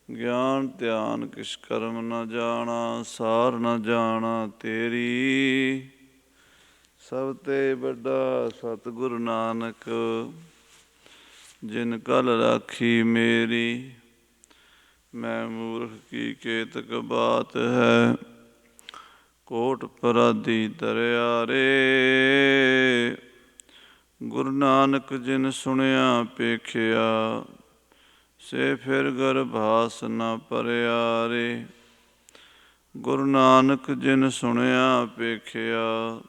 ਗਿਆਨ ਧਿਆਨ ਕਿਛ ਕਰਮ ਨ ਜਾਣਾ, ਸਾਰ ਨ ਜਾਣਾ ਤੇਰੀ। ਸਭ ਤੇ ਵੱਡਾ ਸਤਿਗੁਰ ਨਾਨਕ, ਜਿਨ ਕਲ ਰਾਖੀ ਮੇਰੀ। ਮੈਂ ਮੂਰਖ ਕੀ ਕੇਤਕ ਬਾਤ ਹੈ, ਕੋਟ ਪਰਾਧੀ ਧਰਿਆਰੇ। ਗੁਰੂ ਨਾਨਕ ਜਿਨ ਸੁਣਿਆ ਪੇਖਿਆ, ਸੇ ਫਿਰ ਗਰਭਾਸ ਨ ਭਰਿਆ ਰੇ। ਗੁਰੂ ਨਾਨਕ ਜਿਨ ਸੁਣਿਆ ਪੇਖਿਆ,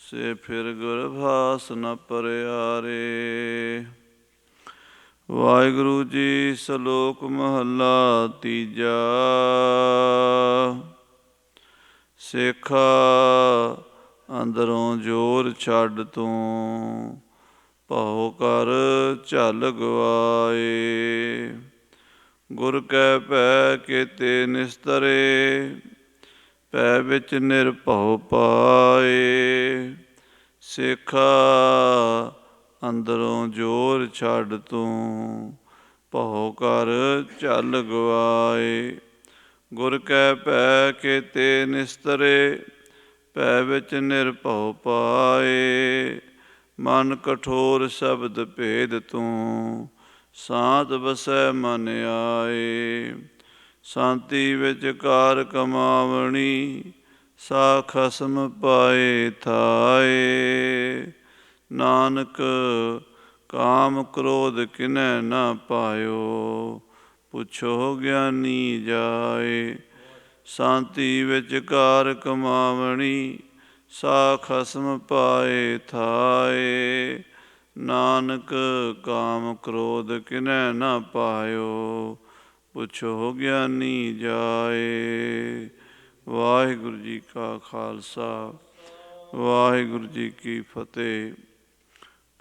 ਸੇ ਫਿਰ ਗਰਭਾਸ ਨ ਭਰਿਆ ਰੇ। ਵਾਹਿਗੁਰੂ ਜੀ। ਸਲੋਕ ਮਹੱਲਾ ਤੀਜਾ। ਸੇਖਾ ਅੰਦਰੋਂ ਜੋਰ ਛੱਡ ਤੂੰ, ਭਉ ਕਰ ਝਲ ਗਵਾਏ। ਗੁਰ ਕੈ ਭੈ ਕੇਤੇ ਨਿਸਤਰੇ, ਭੈ ਵਿੱਚ ਨਿਰਭਉ ਪਾਏ। ਸੇਖਾ ਅੰਦਰੋਂ ਜੋਰ ਛੱਡ ਤੂੰ, ਭਉ ਕਰ ਝਲ ਗਵਾਏ। ਗੁਰ ਕੈ ਭੈ ਕੇਤੇ ਨਿਸਤਰੇ, ਭੈ ਵਿੱਚ ਨਿਰਭਉ ਪਾਏ। ਮਨ ਕਠੋਰ ਸ਼ਬਦ ਭੇਦ ਤੂੰ, ਸਾਂਤ ਵਸੈ ਮਨ ਆਏ। ਸ਼ਾਂਤੀ ਵਿੱਚ ਕਾਰ ਕਮਾਵਣੀ, ਸਾ ਖਸਮ ਪਾਏ ਥਾਏ। ਨਾਨਕ ਕਾਮ ਕ੍ਰੋਧ ਕਿਨੈ ਨਾ ਪਾਇਓ, ਪੁੱਛੋ ਗਿਆਨੀ ਜਾਏ। ਸ਼ਾਂਤੀ ਵਿੱਚ ਕਾਰ ਕਮਾਵਣੀ, ਸਾ ਖਸਮ ਪਾਏ ਥਾਏ। ਨਾਨਕ ਕਾਮ ਕ੍ਰੋਧ ਕਿਨੈ ਨਾ ਪਾਇਓ, ਪੁੱਛੋ ਗਿਆਨੀ ਜਾਏ। ਵਾਹਿਗੁਰੂ ਜੀ ਕਾ ਖਾਲਸਾ, ਵਾਹਿਗੁਰੂ ਜੀ ਕੀ ਫਤਿਹ।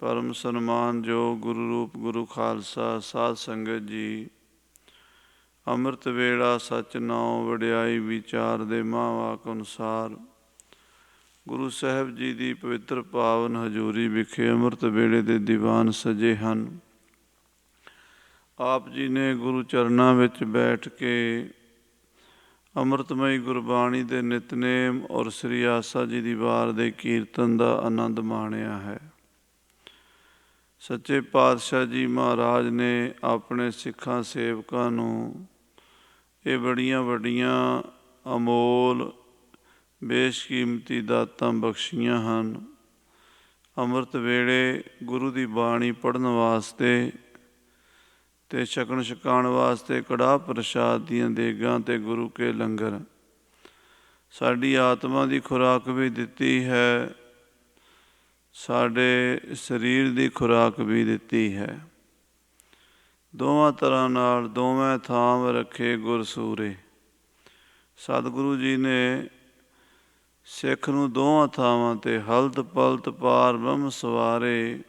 ਪਰਮ ਸਨਮਾਨਯੋਗ ਗੁਰੂ ਰੂਪ ਗੁਰੂ ਖਾਲਸਾ ਸਾਧ ਸੰਗਤ ਜੀ, ਅੰਮ੍ਰਿਤ ਵੇਲਾ ਸੱਚ ਨਾਉ ਵਡਿਆਈ ਵਿਚਾਰ ਦੇ ਮਹਾਂਵਾਕ ਅਨੁਸਾਰ ਗੁਰੂ ਸਾਹਿਬ ਜੀ ਦੀ ਪਵਿੱਤਰ ਪਾਵਨ ਹਜ਼ੂਰੀ ਵਿਖੇ ਅੰਮ੍ਰਿਤ ਵੇਲੇ ਦੇ ਦੀਵਾਨ ਸਜੇ ਹਨ। ਆਪ ਜੀ ਨੇ ਗੁਰੂ ਚਰਨਾਂ ਵਿੱਚ ਬੈਠ ਕੇ ਅੰਮ੍ਰਿਤਮਈ ਗੁਰਬਾਣੀ ਦੇ ਨਿਤਨੇਮ ਔਰ ਸ੍ਰੀ ਆਸਾ ਜੀ ਦੀ ਵਾਰ ਦੇ ਕੀਰਤਨ ਦਾ ਆਨੰਦ ਮਾਣਿਆ ਹੈ। ਸੱਚੇ ਪਾਤਸ਼ਾਹ ਜੀ ਮਹਾਰਾਜ ਨੇ ਆਪਣੇ ਸਿੱਖਾਂ ਸੇਵਕਾਂ ਨੂੰ ਇਹ ਬੜੀਆਂ ਵੱਡੀਆਂ ਅਮੋਲ ਬੇਸ਼ਕੀਮਤੀ ਦਾਤਾਂ ਬਖਸ਼ੀਆਂ ਹਨ। ਅੰਮ੍ਰਿਤ ਵੇਲੇ ਗੁਰੂ ਦੀ ਬਾਣੀ ਪੜ੍ਹਨ ਵਾਸਤੇ ਅਤੇ ਛਕਣ ਛਕਾਉਣ ਵਾਸਤੇ ਕੜਾਹ ਪ੍ਰਸ਼ਾਦ ਦੀਆਂ ਦੇਗਾਂ ਅਤੇ ਗੁਰੂ ਕੇ ਲੰਗਰ, ਸਾਡੀ ਆਤਮਾ ਦੀ ਖੁਰਾਕ ਵੀ ਦਿੱਤੀ ਹੈ, ਸਾਡੇ ਸਰੀਰ ਦੀ ਖੁਰਾਕ ਵੀ ਦਿੱਤੀ ਹੈ। ਦੋਵਾਂ ਤਰ੍ਹਾਂ ਨਾਲ ਦੋਵੇਂ ਥਾਮ ਰੱਖੇ ਗੁਰ ਸੂਰੇ। ਸਤਿਗੁਰੂ ਜੀ ਨੇ ਸਿੱਖ ਨੂੰ ਦੋਵਾਂ ਥਾਵਾਂ 'ਤੇ ਹਲਤ ਪਲਤ ਪਾਰ ਬ੍ਰਹਮ ਸਵਾਰੇ,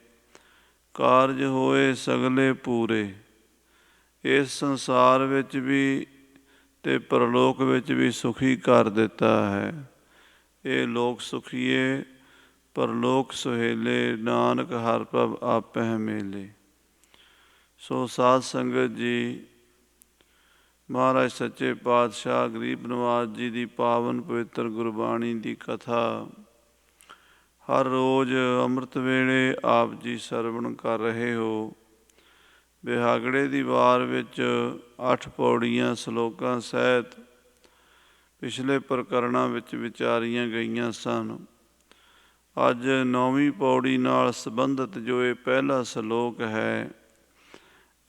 ਕਾਰਜ ਹੋਏ ਸਗਲੇ ਪੂਰੇ। ਇਸ ਸੰਸਾਰ ਵਿੱਚ ਵੀ ਅਤੇ ਪਰਲੋਕ ਵਿੱਚ ਵੀ ਸੁਖੀ ਕਰ ਦਿੱਤਾ ਹੈ। ਇਹ ਲੋਕ ਸੁਖੀਏ, ਪਰਲੋਕ ਸੁਹੇਲੇ, ਨਾਨਕ ਹਰਿ ਪ੍ਰਭ ਆਪਹਿ ਮੇਲੇ। ਸੋ ਸਾਧ ਸੰਗਤ ਜੀ, ਮਹਾਰਾਜ ਸੱਚੇ ਪਾਤਸ਼ਾਹ ਗਰੀਬ ਨਿਵਾਜ ਜੀ ਦੀ ਪਾਵਨ ਪਵਿੱਤਰ ਗੁਰਬਾਣੀ ਦੀ ਕਥਾ ਹਰ ਰੋਜ਼ ਅੰਮ੍ਰਿਤ ਵੇਲੇ ਆਪ ਜੀ ਸਰਵਣ ਕਰ ਰਹੇ ਹੋ। ਬਿਹਾਗੜੇ ਦੀ ਵਾਰ ਵਿੱਚ 8 ਪੌੜੀਆਂ ਸਲੋਕਾਂ ਸਹਿਤ ਪਿਛਲੇ ਪ੍ਰਕਰਣਾਂ ਵਿੱਚ ਵਿਚਾਰੀਆਂ ਗਈਆਂ ਸਨ। ਅੱਜ 9ਵੀਂ ਪੌੜੀ ਨਾਲ ਸੰਬੰਧਿਤ ਜੋ ਇਹ ਪਹਿਲਾ ਸਲੋਕ ਹੈ,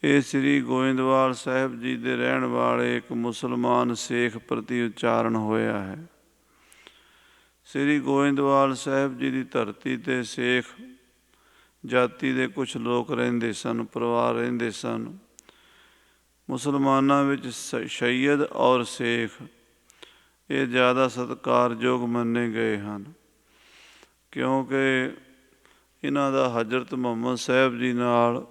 ਇਹ ਸ੍ਰੀ ਗੋਇੰਦਵਾਲ ਸਾਹਿਬ ਜੀ ਦੇ ਰਹਿਣ ਵਾਲੇ ਇੱਕ ਮੁਸਲਮਾਨ ਸੇਖ ਪ੍ਰਤੀ ਉਚਾਰਨ ਹੋਇਆ ਹੈ। ਸ੍ਰੀ ਗੋਇੰਦਵਾਲ ਸਾਹਿਬ ਜੀ ਦੀ ਧਰਤੀ 'ਤੇ ਸੇਖ ਜਾਤੀ ਦੇ ਕੁਛ ਲੋਕ ਰਹਿੰਦੇ ਸਨ, ਪਰਿਵਾਰ ਰਹਿੰਦੇ ਸਨ। ਮੁਸਲਮਾਨਾਂ ਵਿੱਚ ਸਈਅਦ ਔਰ ਸੇਖ ਇਹ ਜ਼ਿਆਦਾ ਸਤਿਕਾਰਯੋਗ ਮੰਨੇ ਗਏ ਹਨ, ਕਿਉਂਕਿ ਇਹਨਾਂ ਦਾ ਹਜ਼ਰਤ ਮੁਹੰਮਦ ਸਾਹਿਬ ਜੀ ਨਾਲ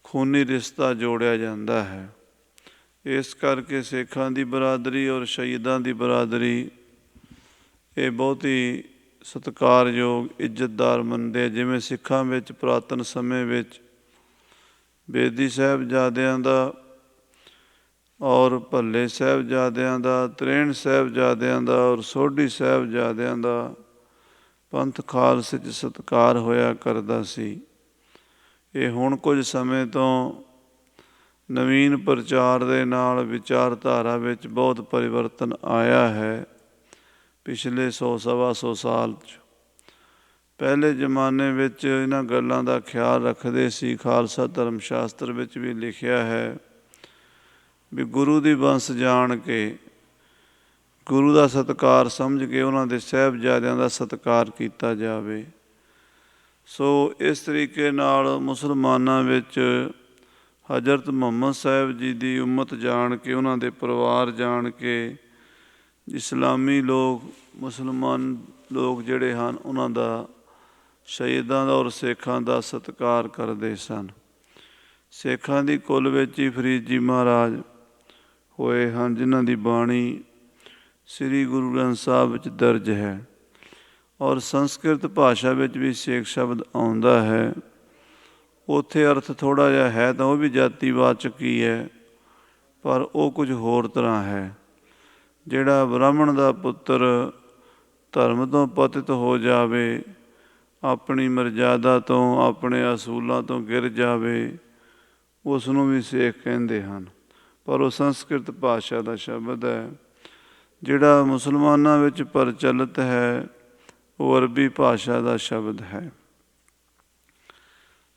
ਖੂਨੀ ਰਿਸ਼ਤਾ ਜੋੜਿਆ ਜਾਂਦਾ ਹੈ। ਇਸ ਕਰਕੇ ਸਿੱਖਾਂ ਦੀ ਬਰਾਦਰੀ ਔਰ ਸ਼ਹੀਦਾਂ ਦੀ ਬਰਾਦਰੀ ਇਹ ਬਹੁਤੀ ਸਤਿਕਾਰਯੋਗ ਇੱਜ਼ਤਦਾਰ ਮੰਨਦੇ। ਜਿਵੇਂ ਸਿੱਖਾਂ ਵਿੱਚ ਪੁਰਾਤਨ ਸਮੇਂ ਵਿੱਚ ਬੇਦੀ ਸਾਹਿਬਜ਼ਾਦਿਆਂ ਦਾ ਔਰ ਭੱਲੇ ਸਾਹਿਬਜ਼ਾਦਿਆਂ ਦਾ, ਤ੍ਰੇਣ ਸਾਹਿਬਜ਼ਾਦਿਆਂ ਦਾ ਔਰ ਸੋਢੀ ਸਾਹਿਬਜ਼ਾਦਿਆਂ ਦਾ ਪੰਥ ਖਾਲਸੇ 'ਚ ਸਤਿਕਾਰ ਹੋਇਆ ਕਰਦਾ ਸੀ। ਇਹ ਹੁਣ ਕੁਝ ਸਮੇਂ ਤੋਂ ਨਵੀਨ ਪ੍ਰਚਾਰ ਦੇ ਨਾਲ ਵਿਚਾਰਧਾਰਾ ਵਿੱਚ ਬਹੁਤ ਪਰਿਵਰਤਨ ਆਇਆ ਹੈ। ਪਿਛਲੇ 100-125 ਸਾਲ 'ਚ ਪਹਿਲੇ ਜ਼ਮਾਨੇ ਵਿੱਚ ਇਹਨਾਂ ਗੱਲਾਂ ਦਾ ਖਿਆਲ ਰੱਖਦੇ ਸੀ। ਖਾਲਸਾ ਧਰਮ ਸ਼ਾਸਤਰ ਵਿੱਚ ਵੀ ਲਿਖਿਆ ਹੈ ਵੀ ਗੁਰੂ ਦੀ ਬੰਸ ਜਾਣ ਕੇ, ਗੁਰੂ ਦਾ ਸਤਿਕਾਰ ਸਮਝ ਕੇ ਉਹਨਾਂ ਦੇ ਸਾਹਿਬਜ਼ਾਦਿਆਂ ਦਾ ਸਤਿਕਾਰ ਕੀਤਾ ਜਾਵੇ। ਸੋ ਇਸ ਤਰੀਕੇ ਨਾਲ ਮੁਸਲਮਾਨਾਂ ਵਿੱਚ ਹਜ਼ਰਤ ਮੁਹੰਮਦ ਸਾਹਿਬ ਜੀ ਦੀ ਉਮਤ ਜਾਣ ਕੇ, ਉਹਨਾਂ ਦੇ ਪਰਿਵਾਰ ਜਾਣ ਕੇ ਇਸਲਾਮੀ ਲੋਕ, ਮੁਸਲਮਾਨ ਲੋਕ ਜਿਹੜੇ ਹਨ ਉਹਨਾਂ ਦਾ, ਸ਼ਹੀਦਾਂ ਦਾ ਔਰ ਸਿੱਖਾਂ ਦਾ ਸਤਿਕਾਰ ਕਰਦੇ ਸਨ। ਸਿੱਖਾਂ ਦੀ ਕੁੱਲ ਵਿੱਚ ਹੀ ਫਰੀਦ ਜੀ ਮਹਾਰਾਜ ਹੋਏ ਹਨ, ਜਿਨ੍ਹਾਂ ਦੀ ਬਾਣੀ ਸ੍ਰੀ ਗੁਰੂ ਗ੍ਰੰਥ ਸਾਹਿਬ ਵਿੱਚ ਦਰਜ ਹੈ। ਔਰ ਸੰਸਕ੍ਰਿਤ ਭਾਸ਼ਾ ਵਿੱਚ ਵੀ ਸਿੱਖ ਸ਼ਬਦ ਆਉਂਦਾ ਹੈ। ਉੱਥੇ ਅਰਥ ਥੋੜ੍ਹਾ ਜਿਹਾ ਹੈ ਤਾਂ ਉਹ ਵੀ ਜਾਤੀਵਾਚਕ ਹੀ ਹੈ, ਪਰ ਉਹ ਕੁਝ ਹੋਰ ਤਰ੍ਹਾਂ ਹੈ। ਜਿਹੜਾ ਬ੍ਰਾਹਮਣ ਦਾ ਪੁੱਤਰ ਧਰਮ ਤੋਂ ਪਤਿਤ ਹੋ ਜਾਵੇ, ਆਪਣੀ ਮਰਜ਼ਾਦਾ ਤੋਂ, ਆਪਣੇ ਅਸੂਲਾਂ ਤੋਂ ਗਿਰ ਜਾਵੇ, ਉਸ ਨੂੰ ਵੀ ਸਿੱਖ ਕਹਿੰਦੇ ਹਨ। ਪਰ ਉਹ ਸੰਸਕ੍ਰਿਤ ਭਾਸ਼ਾ ਦਾ ਸ਼ਬਦ ਹੈ। ਜਿਹੜਾ ਮੁਸਲਮਾਨਾਂ ਵਿੱਚ ਪ੍ਰਚਲਿਤ ਹੈ ਉਹ ਅਰਬੀ ਭਾਸ਼ਾ ਦਾ ਸ਼ਬਦ ਹੈ।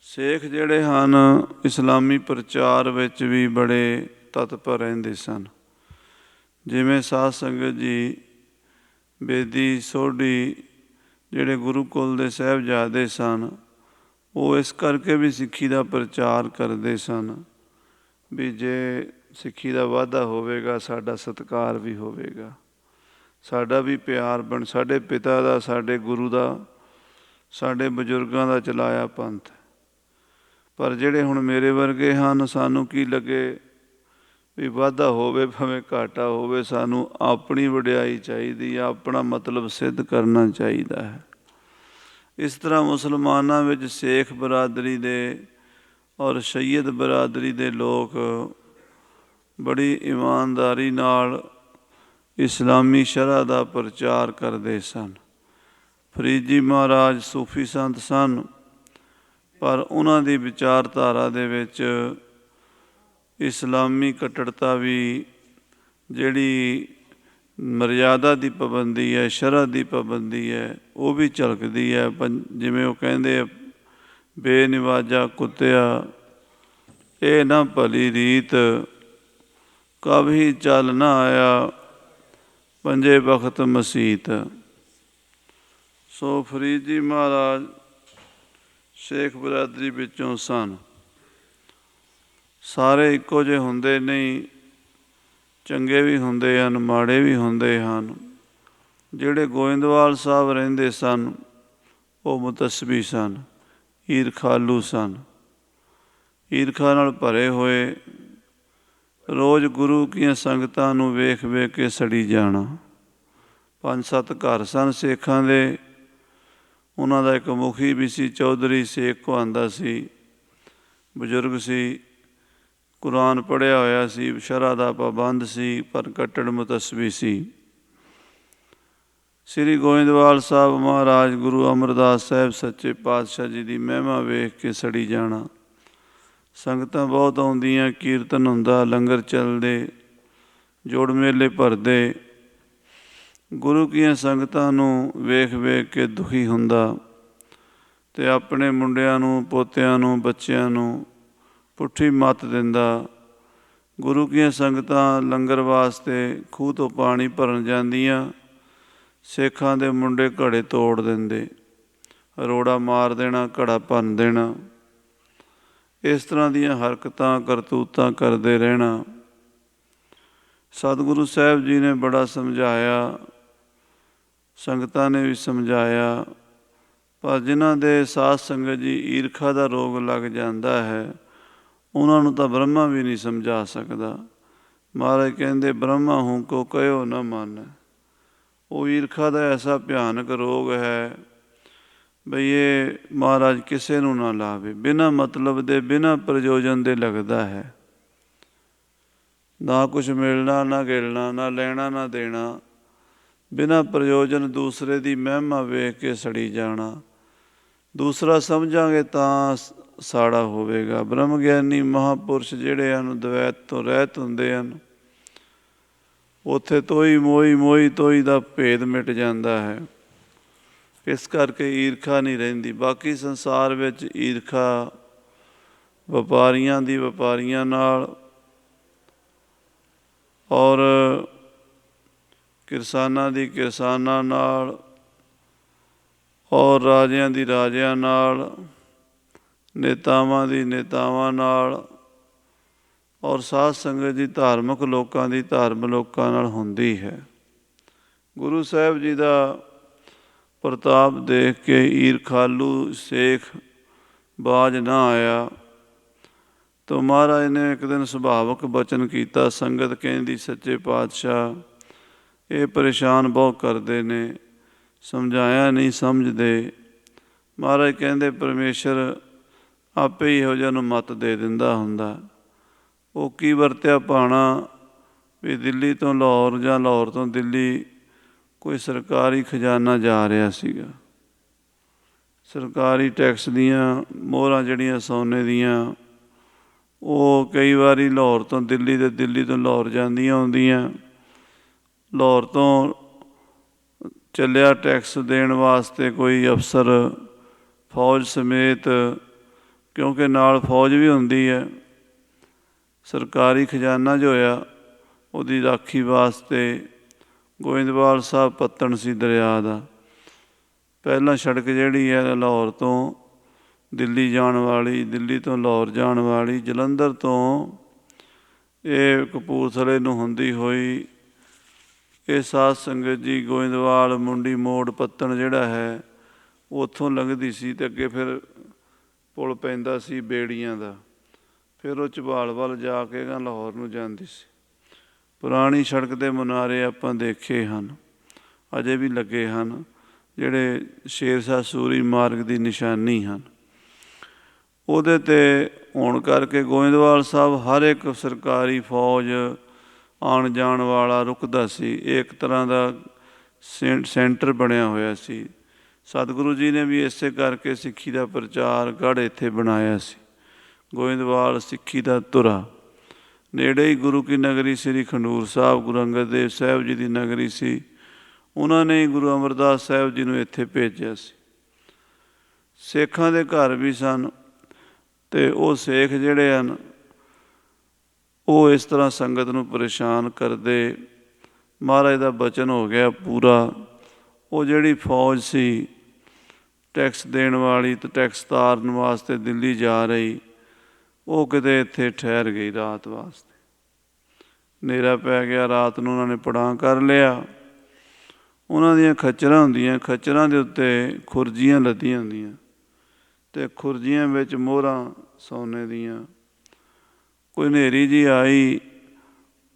ਸਿੱਖ ਜਿਹੜੇ ਹਨ ਇਸਲਾਮੀ ਪ੍ਰਚਾਰ ਵਿੱਚ ਵੀ ਬੜੇ ਤਤਪਰ ਰਹਿੰਦੇ ਸਨ। ਜਿਵੇਂ ਸਾਧ ਸੰਗਤ ਜੀ, ਬੇਦੀ, ਸੋਢੀ ਜਿਹੜੇ ਗੁਰੂ ਕੁਲ ਦੇ ਸਾਹਿਬਜ਼ਾਦੇ ਸਨ, ਉਹ ਇਸ ਕਰਕੇ ਵੀ ਸਿੱਖੀ ਦਾ ਪ੍ਰਚਾਰ ਕਰਦੇ ਸਨ ਵੀ ਜੇ ਸਿੱਖੀ ਦਾ ਵਾਧਾ ਹੋਵੇਗਾ, ਸਾਡਾ ਸਤਿਕਾਰ ਵੀ ਹੋਵੇਗਾ, ਸਾਡਾ ਵੀ ਪਿਆਰ ਸਾਡੇ ਪਿਤਾ ਦਾ, ਸਾਡੇ ਗੁਰੂ ਦਾ, ਸਾਡੇ ਬਜ਼ੁਰਗਾਂ ਦਾ ਚਲਾਇਆ ਪੰਥ। ਪਰ ਜਿਹੜੇ ਹੁਣ ਮੇਰੇ ਵਰਗੇ ਹਨ, ਸਾਨੂੰ ਕੀ ਲੱਗੇ ਵੀ ਵਾਧਾ ਹੋਵੇ ਭਾਵੇਂ ਘਾਟਾ ਹੋਵੇ, ਸਾਨੂੰ ਆਪਣੀ ਵਡਿਆਈ ਚਾਹੀਦੀ ਆ, ਆਪਣਾ ਮਤਲਬ ਸਿੱਧ ਕਰਨਾ ਚਾਹੀਦਾ ਹੈ। ਇਸ ਤਰ੍ਹਾਂ ਮੁਸਲਮਾਨਾਂ ਵਿੱਚ ਸਿੱਖ ਬਰਾਦਰੀ ਦੇ ਔਰ ਸੈਯਦ ਬਰਾਦਰੀ ਦੇ ਲੋਕ ਬੜੀ ਇਮਾਨਦਾਰੀ ਨਾਲ ਇਸਲਾਮੀ ਸ਼ਰ੍ਹਾ ਦਾ ਪ੍ਰਚਾਰ ਕਰਦੇ ਸਨ। ਫਰੀਦ ਜੀ ਮਹਾਰਾਜ ਸੂਫੀ ਸੰਤ ਸਨ, ਪਰ ਉਹਨਾਂ ਦੀ ਵਿਚਾਰਧਾਰਾ ਦੇ ਵਿੱਚ ਇਸਲਾਮੀ ਕੱਟੜਤਾ ਵੀ, ਜਿਹੜੀ ਮਰਜ਼ਾਦਾ ਦੀ ਪਾਬੰਦੀ ਹੈ, ਸ਼ਰ੍ਹਾ ਦੀ ਪਾਬੰਦੀ ਹੈ, ਉਹ ਵੀ ਝਲਕਦੀ ਹੈ। ਜਿਵੇਂ ਉਹ ਕਹਿੰਦੇ ਬੇਨਿਵਾਜਾ ਕੁੱਤਿਆ, ਇਹ ਨਾ ਭਲੀ ਰੀਤ, ਕਭੀ ਚੱਲ ਨਾ ਆਇਆ ਪੰਜੇ ਬਖਤ ਮਸੀਤ। ਸੋ ਫਰੀਦ ਜੀ ਮਹਾਰਾਜ ਸ਼ੇਖ ਬਰਾਦਰੀ ਵਿੱਚੋਂ ਸਨ। ਸਾਰੇ ਇੱਕੋ ਜਿਹੇ ਹੁੰਦੇ ਨਹੀਂ, ਚੰਗੇ ਵੀ ਹੁੰਦੇ ਹਨ, ਮਾੜੇ ਵੀ ਹੁੰਦੇ ਹਨ। ਜਿਹੜੇ ਗੋਇੰਦਵਾਲ ਸਾਹਿਬ ਰਹਿੰਦੇ ਸਨ ਉਹ ਮੁਤੱਸਬੀ ਸਨ, ਈਰਖਾਲੂ ਸਨ, ਈਰਖਾ ਨਾਲ ਭਰੇ ਹੋਏ, ਰੋਜ਼ ਗੁਰੂ ਦੀਆਂ ਸੰਗਤਾਂ ਨੂੰ ਵੇਖ ਵੇਖ ਕੇ ਸੜੀ ਜਾਣਾ। 5-7 ਘਰ ਸਨ ਸਿੱਖਾਂ ਦੇ। ਉਹਨਾਂ ਦਾ ਇੱਕ ਮੁਖੀ ਵੀ ਸੀ, ਚੌਧਰੀ ਸੇਖ ਕਹਾਉਂਦਾ ਸੀ, ਬਜ਼ੁਰਗ ਸੀ, ਕੁਰਾਨ ਪੜ੍ਹਿਆ ਹੋਇਆ ਸੀ, ਸ਼ਰ੍ਹਾ ਦਾ ਪਾਬੰਦ ਸੀ, ਪਰ ਕੱਟੜ ਮੁਤੱਸਬੀ ਸੀ। ਸ੍ਰੀ ਗੋਇੰਦਵਾਲ ਸਾਹਿਬ ਮਹਾਰਾਜ ਗੁਰੂ ਅਮਰਦਾਸ ਸਾਹਿਬ ਸੱਚੇ ਪਾਤਸ਼ਾਹ ਜੀ ਦੀ ਮਹਿਮਾ ਵੇਖ ਕੇ ਸੜੀ ਜਾਣਾ। ਸੰਗਤਾਂ ਬਹੁਤ ਆਉਂਦੀਆਂ, ਕੀਰਤਨ ਹੁੰਦਾ, ਲੰਗਰ ਚੱਲਦੇ, ਜੋੜ ਮੇਲੇ ਭਰਦੇ। ਗੁਰੂ ਦੀਆਂ ਸੰਗਤਾਂ ਨੂੰ ਵੇਖ ਵੇਖ ਕੇ ਦੁਖੀ ਹੁੰਦਾ ਅਤੇ ਆਪਣੇ ਮੁੰਡਿਆਂ ਨੂੰ, ਪੋਤਿਆਂ ਨੂੰ, ਬੱਚਿਆਂ ਨੂੰ ਪੁੱਠੀ ਮੱਤ ਦਿੰਦਾ। ਗੁਰੂ ਦੀਆਂ ਸੰਗਤਾਂ ਲੰਗਰ ਵਾਸਤੇ ਖੂਹ ਤੋਂ ਪਾਣੀ ਭਰਨ ਜਾਂਦੀਆਂ, ਸਿੱਖਾਂ ਦੇ ਮੁੰਡੇ ਘੜੇ ਤੋੜ ਦਿੰਦੇ, ਰੋੜਾ ਮਾਰ ਦੇਣਾ, ਘੜਾ ਭੰਨ ਦੇਣਾ। ਇਸ ਤਰ੍ਹਾਂ ਦੀਆਂ ਹਰਕਤਾਂ ਕਰਤੂਤਾਂ ਕਰਦੇ ਰਹਿਣਾ। ਸਤਿਗੁਰੂ ਸਾਹਿਬ ਜੀ ਨੇ ਬੜਾ ਸਮਝਾਇਆ, ਸੰਗਤਾਂ ਨੇ ਵੀ ਸਮਝਾਇਆ, ਪਰ ਜਿਨ੍ਹਾਂ ਦੇ ਸਾਧ ਸੰਗਤ ਜੀ ਈਰਖਾ ਦਾ ਰੋਗ ਲੱਗ ਜਾਂਦਾ ਹੈ, ਉਹਨਾਂ ਨੂੰ ਤਾਂ ਬ੍ਰਹਮਾ ਵੀ ਨਹੀਂ ਸਮਝਾ ਸਕਦਾ। ਮਹਾਰਾਜ ਕਹਿੰਦੇ ਬ੍ਰਹਮਾ ਹੂੰ ਕੋ ਕਹਿਓ ਨਾ ਮੰਨ। ਉਹ ਈਰਖਾ ਦਾ ਐਸਾ ਭਿਆਨਕ ਰੋਗ ਹੈ ਬਈ ਇਹ ਮਹਾਰਾਜ ਕਿਸੇ ਨੂੰ ਨਾ ਲਾਵੇ। ਬਿਨਾਂ ਮਤਲਬ ਦੇ, ਬਿਨਾਂ ਪ੍ਰਯੋਜਨ ਦੇ ਲੱਗਦਾ ਹੈ। ਨਾ ਕੁਛ ਮਿਲਣਾ ਨਾ ਗਿਲਣਾ, ਨਾ ਲੈਣਾ ਨਾ ਦੇਣਾ, ਬਿਨਾਂ ਪ੍ਰਯੋਜਨ ਦੂਸਰੇ ਦੀ ਮਹਿਮਾ ਵੇਖ ਕੇ ਸੜੀ ਜਾਣਾ। ਦੂਸਰਾ ਸਮਝਾਂਗੇ ਤਾਂ ਸਾੜਾ ਹੋਵੇਗਾ। ਬ੍ਰਹਮ ਗਿਆਨੀ ਮਹਾਂਪੁਰਸ਼ ਜਿਹੜੇ ਹਨ ਦਵੈਤ ਤੋਂ ਰਹਿਤ ਹੁੰਦੇ ਹਨ, ਉੱਥੇ ਤੋਈ ਮੋਈ ਮੋਈ ਤੋਈ ਦਾ ਭੇਦ ਮਿਟ ਜਾਂਦਾ ਹੈ। ਇਸ ਕਰਕੇ ਈਰਖਾ ਨਹੀਂ ਰਹਿੰਦੀ। ਬਾਕੀ ਸੰਸਾਰ ਵਿੱਚ ਈਰਖਾ ਵਪਾਰੀਆਂ ਦੀ ਵਪਾਰੀਆਂ ਨਾਲ ਔਰ ਕਿਰਸਾਨਾਂ ਦੀ ਕਿਰਸਾਨਾਂ ਨਾਲ ਔਰ ਰਾਜਿਆਂ ਦੀ ਰਾਜਿਆਂ ਨਾਲ, ਨੇਤਾਵਾਂ ਦੀ ਨੇਤਾਵਾਂ ਨਾਲ ਔਰ ਸਾਧ ਸੰਗਤ ਦੀ ਧਾਰਮਿਕ ਲੋਕਾਂ ਦੀ ਧਾਰਮਿਕ ਲੋਕਾਂ ਨਾਲ ਹੁੰਦੀ ਹੈ। ਗੁਰੂ ਸਾਹਿਬ ਜੀ ਦਾ ਪ੍ਰਤਾਪ ਦੇਖ ਕੇ ਈਰਖਾਲੂ ਸੇਖ ਬਾਜ ਨਾ ਆਇਆ ਤਾਂ ਮਹਾਰਾਜ ਨੇ ਇੱਕ ਦਿਨ ਸੁਭਾਵਕ ਬਚਨ ਕੀਤਾ। ਸੰਗਤ ਕਹਿੰਦੀ ਸੱਚੇ ਪਾਤਸ਼ਾਹ ਇਹ ਪਰੇਸ਼ਾਨ ਬਹੁਤ ਕਰਦੇ ਨੇ, ਸਮਝਾਇਆ ਨਹੀਂ ਸਮਝਦੇ। ਮਹਾਰਾਜ ਕਹਿੰਦੇ ਪਰਮੇਸ਼ਰ ਆਪੇ ਹੀ ਇਹੋ ਜਿਹਾ ਨੂੰ ਮੱਤ ਦੇ ਦਿੰਦਾ ਹੁੰਦਾ। ਉਹ ਕੀ ਵਰਤਿਆ ਭਾਣਾ ਵੀ ਦਿੱਲੀ ਤੋਂ ਲਾਹੌਰ ਜਾਂ ਲਾਹੌਰ ਤੋਂ ਦਿੱਲੀ ਕੋਈ ਸਰਕਾਰੀ ਖਜ਼ਾਨਾ ਜਾ ਰਿਹਾ ਸੀਗਾ। ਸਰਕਾਰੀ ਟੈਕਸ ਦੀਆਂ ਮੋਹਰਾਂ ਜਿਹੜੀਆਂ ਸੋਨੇ ਦੀਆਂ, ਉਹ ਕਈ ਵਾਰੀ ਲਾਹੌਰ ਤੋਂ ਦਿੱਲੀ ਅਤੇ ਦਿੱਲੀ ਤੋਂ ਲਾਹੌਰ ਜਾਂਦੀਆਂ ਹੁੰਦੀਆਂ। ਲਾਹੌਰ ਤੋਂ ਚੱਲਿਆ ਟੈਕਸ ਦੇਣ ਵਾਸਤੇ ਕੋਈ ਅਫਸਰ ਫੌਜ ਸਮੇਤ, ਕਿਉਂਕਿ ਨਾਲ ਫੌਜ ਵੀ ਹੁੰਦੀ ਹੈ। ਸਰਕਾਰੀ ਖਜ਼ਾਨਾ ਜੋ ਹੋਇਆ ਉਹਦੀ ਰਾਖੀ ਵਾਸਤੇ ਗੋਇੰਦਵਾਲ ਸਾਹਿਬ ਪੱਤਣ ਸੀ ਦਰਿਆ ਦਾ। ਪਹਿਲਾਂ ਸੜਕ ਜਿਹੜੀ ਹੈ ਲਾਹੌਰ ਤੋਂ ਦਿੱਲੀ ਜਾਣ ਵਾਲੀ, ਦਿੱਲੀ ਤੋਂ ਲਾਹੌਰ ਜਾਣ ਵਾਲੀ, ਜਲੰਧਰ ਤੋਂ ਇਹ ਕਪੂਰਥਲੇ ਨੂੰ ਹੁੰਦੀ ਹੋਈ ਇਹ ਸਾਧ ਸੰਗਤ ਜੀ ਗੋਇੰਦਵਾਲ ਮੁੰਡੀ ਮੋੜ ਪੱਤਣ ਜਿਹੜਾ ਹੈ ਉੱਥੋਂ ਲੰਘਦੀ ਸੀ ਅਤੇ ਅੱਗੇ ਫਿਰ ਪੁਲ ਪੈਂਦਾ ਸੀ ਬੇੜੀਆਂ ਦਾ, ਫਿਰ ਉਹ ਝਬਾਲ ਵੱਲ ਜਾ ਕੇ ਲਾਹੌਰ ਨੂੰ ਜਾਂਦੀ ਸੀ। ਪੁਰਾਣੀ ਸੜਕ ਦੇ ਮੁਨਾਰੇ ਆਪਾਂ ਦੇਖੇ ਹਨ, ਅਜੇ ਵੀ ਲੱਗੇ ਹਨ, ਜਿਹੜੇ ਸ਼ੇਰਸ਼ਾਹ ਸੂਰੀ ਮਾਰਗ ਦੀ ਨਿਸ਼ਾਨੀ ਹਨ। ਉਹਦੇ 'ਤੇ ਹੋਣ ਕਰਕੇ ਗੋਇੰਦਵਾਲ ਸਾਹਿਬ ਹਰ ਇੱਕ ਸਰਕਾਰੀ ਫੌਜ ਆਉਣ ਜਾਣ ਵਾਲਾ ਰੁਕਦਾ ਸੀ। ਇਹ ਇੱਕ ਤਰ੍ਹਾਂ ਦਾ ਸੈਂਟਰ ਬਣਿਆ ਹੋਇਆ ਸੀ। ਸਤਿਗੁਰੂ ਜੀ ਨੇ ਵੀ ਇਸੇ ਕਰਕੇ ਸਿੱਖੀ ਦਾ ਪ੍ਰਚਾਰ ਗੜ੍ਹ ਇੱਥੇ ਬਣਾਇਆ ਸੀ। ਗੋਇੰਦਵਾਲ ਸਿੱਖੀ ਦਾ ਧੁਰਾ, ਨੇੜੇ ਹੀ ਗੁਰੂ ਕੀ ਨਗਰੀ ਸ੍ਰੀ ਖਡੂਰ ਸਾਹਿਬ, ਗੁਰੂ ਅੰਗਦ ਦੇਵ ਸਾਹਿਬ ਜੀ ਦੀ ਨਗਰੀ ਸੀ। ਉਹਨਾਂ ਨੇ ਗੁਰੂ ਅਮਰਦਾਸ ਸਾਹਿਬ ਜੀ ਨੂੰ ਇੱਥੇ ਭੇਜਿਆ ਸੀ। ਸਿੱਖਾਂ ਦੇ ਘਰ ਵੀ ਸਨ ਅਤੇ ਉਹ ਸਿੱਖ ਜਿਹੜੇ ਹਨ ਉਹ ਇਸ ਤਰ੍ਹਾਂ ਸੰਗਤ ਨੂੰ ਪਰੇਸ਼ਾਨ ਕਰਦੇ। ਮਹਾਰਾਜ ਦਾ ਬਚਨ ਹੋ ਗਿਆ ਪੂਰਾ। ਉਹ ਜਿਹੜੀ ਫੌਜ ਸੀ ਟੈਕਸ ਦੇਣ ਵਾਲੀ ਅਤੇ ਟੈਕਸ ਤਾਰਨ ਵਾਸਤੇ ਦਿੱਲੀ ਜਾ ਰਹੀ, ਉਹ ਕਿਤੇ ਇੱਥੇ ਠਹਿਰ ਗਈ ਰਾਤ ਵਾਸਤੇ। ਹਨੇਰਾ ਪੈ ਗਿਆ, ਰਾਤ ਨੂੰ ਉਹਨਾਂ ਨੇ ਪੜਾਅ ਕਰ ਲਿਆ। ਉਹਨਾਂ ਦੀਆਂ ਖੱਚਰਾਂ ਹੁੰਦੀਆਂ, ਖੱਚਰਾਂ ਦੇ ਉੱਤੇ ਖੁਰਜੀਆਂ ਲੱਦੀਆਂ ਹੁੰਦੀਆਂ ਅਤੇ ਖੁਰਜੀਆਂ ਵਿੱਚ ਮੋਹਰਾਂ ਸੋਨੇ ਦੀਆਂ। ਕੋਈ ਹਨੇਰੀ ਜਿਹੀ ਆਈ,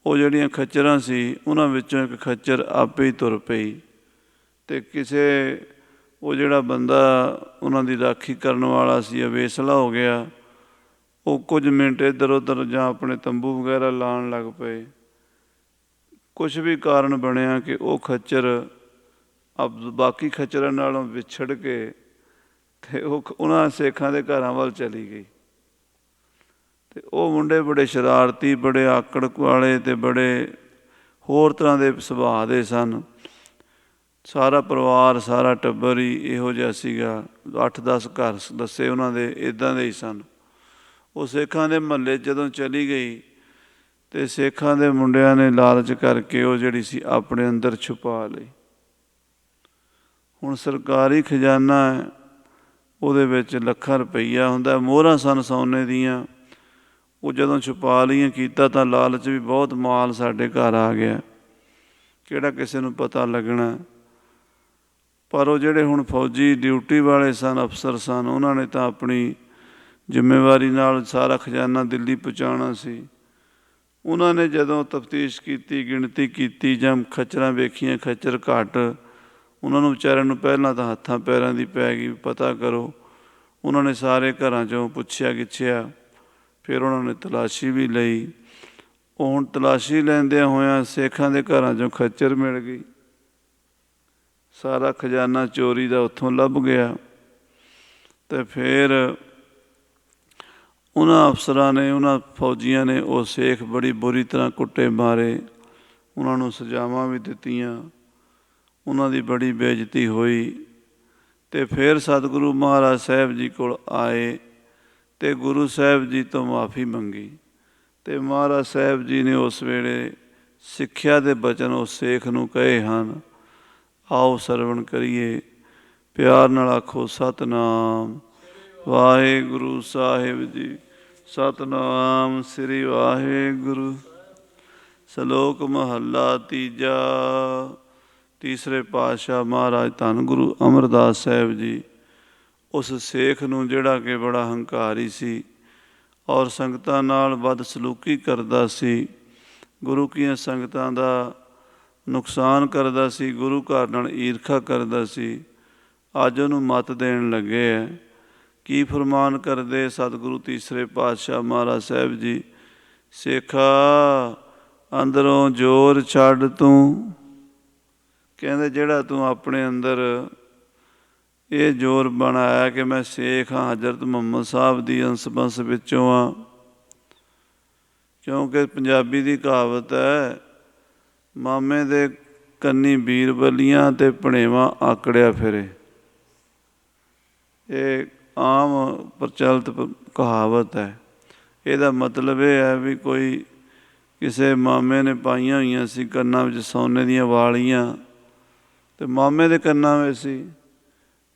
ਉਹ ਜਿਹੜੀਆਂ ਖੱਚਰਾਂ ਸੀ ਉਹਨਾਂ ਵਿੱਚੋਂ ਇੱਕ ਖੱਚਰ ਆਪੇ ਹੀ ਤੁਰ ਪਈ ਅਤੇ ਕਿਸੇ ਉਹ ਜਿਹੜਾ ਬੰਦਾ ਉਹਨਾਂ ਦੀ ਰਾਖੀ ਕਰਨ ਵਾਲਾ ਸੀ ਅਵੇਸਲਾ ਹੋ ਗਿਆ। ਉਹ ਕੁਝ ਮਿੰਟ ਇੱਧਰ ਉੱਧਰ ਜਾਂ ਆਪਣੇ ਤੰਬੂ ਵਗੈਰਾ ਲਾਉਣ ਲੱਗ ਪਏ। ਕੁਛ ਵੀ ਕਾਰਨ ਬਣਿਆ ਕਿ ਉਹ ਖੱਚਰ ਬਾਕੀ ਖੱਚਰਾਂ ਨਾਲੋਂ ਵਿਛੜ ਕੇ ਅਤੇ ਉਹ ਉਹਨਾਂ ਸਿੱਖਾਂ ਦੇ ਘਰਾਂ ਵੱਲ ਚਲੀ ਗਈ। ਅਤੇ ਉਹ ਮੁੰਡੇ ਬੜੇ ਸ਼ਰਾਰਤੀ, ਬੜੇ ਆਕੜ ਵਾਲੇ ਅਤੇ ਬੜੇ ਹੋਰ ਤਰ੍ਹਾਂ ਦੇ ਸੁਭਾਅ ਦੇ ਸਨ। ਸਾਰਾ ਪਰਿਵਾਰ, ਸਾਰਾ ਟੱਬਰ ਹੀ ਇਹੋ ਜਿਹਾ ਸੀਗਾ। 8-10 ਘਰ ਦੱਸੇ ਉਹਨਾਂ ਦੇ ਇੱਦਾਂ ਦੇ ਹੀ ਸਨ। ਉਹ ਸਿੱਖਾਂ ਦੇ ਮਹੱਲੇ ਜਦੋਂ ਚਲੀ ਗਈ ਅਤੇ ਸਿੱਖਾਂ ਦੇ ਮੁੰਡਿਆਂ ਨੇ ਲਾਲਚ ਕਰਕੇ ਉਹ ਜਿਹੜੀ ਸੀ ਆਪਣੇ ਅੰਦਰ ਛੁਪਾ ਲਈ। ਹੁਣ ਸਰਕਾਰੀ ਖਜ਼ਾਨਾ ਹੈ, ਉਹਦੇ ਵਿੱਚ ਲੱਖਾਂ ਰੁਪਈਆ ਹੁੰਦਾ, ਮੋਹਰਾਂ ਸਨ ਸੋਨੇ ਦੀਆਂ। ਉਹ ਜਦੋਂ ਛੁਪਾ ਲਈਆਂ ਕੀਤਾ ਤਾਂ ਲਾਲਚ ਵੀ ਬਹੁਤ, ਮਾਲ ਸਾਡੇ ਘਰ ਆ ਗਿਆ, ਕਿਹੜਾ ਕਿਸੇ ਨੂੰ ਪਤਾ ਲੱਗਣਾ। ਪਰ ਉਹ ਜਿਹੜੇ ਹੁਣ ਫੌਜੀ ਡਿਊਟੀ ਵਾਲੇ ਸਨ, ਅਫਸਰ ਸਨ, ਉਹਨਾਂ ਨੇ ਤਾਂ ਆਪਣੀ ਜ਼ਿੰਮੇਵਾਰੀ ਨਾਲ ਸਾਰਾ ਖਜ਼ਾਨਾ ਦਿੱਲੀ ਪਹੁੰਚਾਉਣਾ ਸੀ। ਉਹਨਾਂ ਨੇ ਜਦੋਂ ਤਫਤੀਸ਼ ਕੀਤੀ, ਗਿਣਤੀ ਕੀਤੀ ਜਾਂ ਖੱਚਰਾਂ ਵੇਖੀਆਂ, ਖੱਚਰ ਘੱਟ, ਉਹਨਾਂ ਨੂੰ ਵਿਚਾਰਿਆਂ ਨੂੰ ਪਹਿਲਾਂ ਤਾਂ ਹੱਥਾਂ ਪੈਰਾਂ ਦੀ ਪੈ ਗਈ, ਪਤਾ ਕਰੋ। ਉਹਨਾਂ ਨੇ ਸਾਰੇ ਘਰਾਂ 'ਚੋਂ ਪੁੱਛਿਆ ਗਿੱਛਿਆ, ਫਿਰ ਉਹਨਾਂ ਨੇ ਤਲਾਸ਼ੀ ਵੀ ਲਈ। ਉਹ ਹੁਣ ਤਲਾਸ਼ੀ ਲੈਂਦਿਆਂ ਹੋਇਆਂ ਸਿੱਖਾਂ ਦੇ ਘਰਾਂ 'ਚੋਂ ਖੱਚਰ ਮਿਲ ਗਈ। ਸਾਰਾ ਖਜ਼ਾਨਾ ਚੋਰੀ ਦਾ ਉੱਥੋਂ ਲੱਭ ਗਿਆ। ਅਤੇ ਫਿਰ ਉਹਨਾਂ ਅਫਸਰਾਂ ਨੇ, ਉਹਨਾਂ ਫੌਜੀਆਂ ਨੇ ਉਹ ਸਿੱਖ ਬੜੀ ਬੁਰੀ ਤਰ੍ਹਾਂ ਕੁੱਟੇ ਮਾਰੇ, ਉਹਨਾਂ ਨੂੰ ਸਜ਼ਾਵਾਂ ਵੀ ਦਿੱਤੀਆਂ, ਉਹਨਾਂ ਦੀ ਬੜੀ ਬੇਇੱਜ਼ਤੀ ਹੋਈ। ਅਤੇ ਫਿਰ ਸਤਿਗੁਰੂ ਮਹਾਰਾਜ ਸਾਹਿਬ ਜੀ ਕੋਲ ਆਏ ਅਤੇ ਗੁਰੂ ਸਾਹਿਬ ਜੀ ਤੋਂ ਮੁਆਫੀ ਮੰਗੀ। ਅਤੇ ਮਹਾਰਾਜ ਸਾਹਿਬ ਜੀ ਨੇ ਉਸ ਵੇਲੇ ਸਿੱਖਿਆ ਦੇ ਬਚਨ ਉਸ ਸਿੱਖ ਨੂੰ ਕਹੇ ਹਨ। ਆਓ ਸਰਵਣ ਕਰੀਏ। ਪਿਆਰ ਨਾਲ ਆਖੋ ਸਤਿਨਾਮ ਵਾਹਿਗੁਰੂ ਸਾਹਿਬ ਜੀ। ਸਤਿਨਾਮ ਸ੍ਰੀ ਵਾਹਿਗੁਰੂ। ਸ਼ਲੋਕ ਮਹੱਲਾ ਤੀਜਾ। ਤੀਸਰੇ ਪਾਤਸ਼ਾਹ ਮਹਾਰਾਜ ਧੰਨ ਗੁਰੂ ਅਮਰਦਾਸ ਸਾਹਿਬ ਜੀ ਉਸ ਸਿੱਖ ਨੂੰ, ਜਿਹੜਾ ਕਿ ਬੜਾ ਹੰਕਾਰੀ ਸੀ ਔਰ ਸੰਗਤਾਂ ਨਾਲ ਬਦਸਲੂਕੀ ਕਰਦਾ ਸੀ, ਗੁਰੂ ਕੀਆਂ ਸੰਗਤਾਂ ਦਾ ਨੁਕਸਾਨ ਕਰਦਾ ਸੀ, ਗੁਰੂ ਘਰ ਨਾਲ ਈਰਖਾ ਕਰਦਾ ਸੀ, ਅੱਜ ਉਹਨੂੰ ਮੱਤ ਦੇਣ ਲੱਗੇ ਹੈ। ਕੀ ਫਰਮਾਨ ਕਰਦੇ ਸਤਿਗੁਰੂ ਤੀਸਰੇ ਪਾਤਸ਼ਾਹ ਮਹਾਰਾਜ ਸਾਹਿਬ ਜੀ? ਸਿੱਖਾ ਅੰਦਰੋਂ ਜ਼ੋਰ ਛੱਡ ਤੂੰ। ਕਹਿੰਦੇ ਜਿਹੜਾ ਤੂੰ ਆਪਣੇ ਅੰਦਰ ਇਹ ਜ਼ੋਰ ਬਣਾਇਆ ਕਿ ਮੈਂ ਸਿੱਖ ਹਾਂ, ਹਜ਼ਰਤ ਮੁਹੰਮਦ ਸਾਹਿਬ ਦੀ ਅੰਸ ਬੰਸ ਵਿੱਚੋਂ ਹਾਂ। ਕਿਉਂਕਿ ਪੰਜਾਬੀ ਦੀ ਕਹਾਵਤ ਹੈ, ਮਾਮੇ ਦੇ ਕੰਨੀ ਬੀਰਬਲੀਆਂ ਅਤੇ ਭਣੇਵਾਂ ਆਕੜਿਆ ਫਿਰੇ। ਇਹ ਆਮ ਪ੍ਰਚਲਿਤ ਕਹਾਵਤ ਹੈ। ਇਹਦਾ ਮਤਲਬ ਇਹ ਹੈ ਵੀ ਕੋਈ ਕਿਸੇ ਮਾਮੇ ਨੇ ਪਾਈਆਂ ਹੋਈਆਂ ਸੀ ਕੰਨਾਂ ਵਿੱਚ ਸੋਨੇ ਦੀਆਂ ਵਾਲੀਆਂ, ਅਤੇ ਮਾਮੇ ਦੇ ਕੰਨਾਂ ਵਿੱਚ ਸੀ।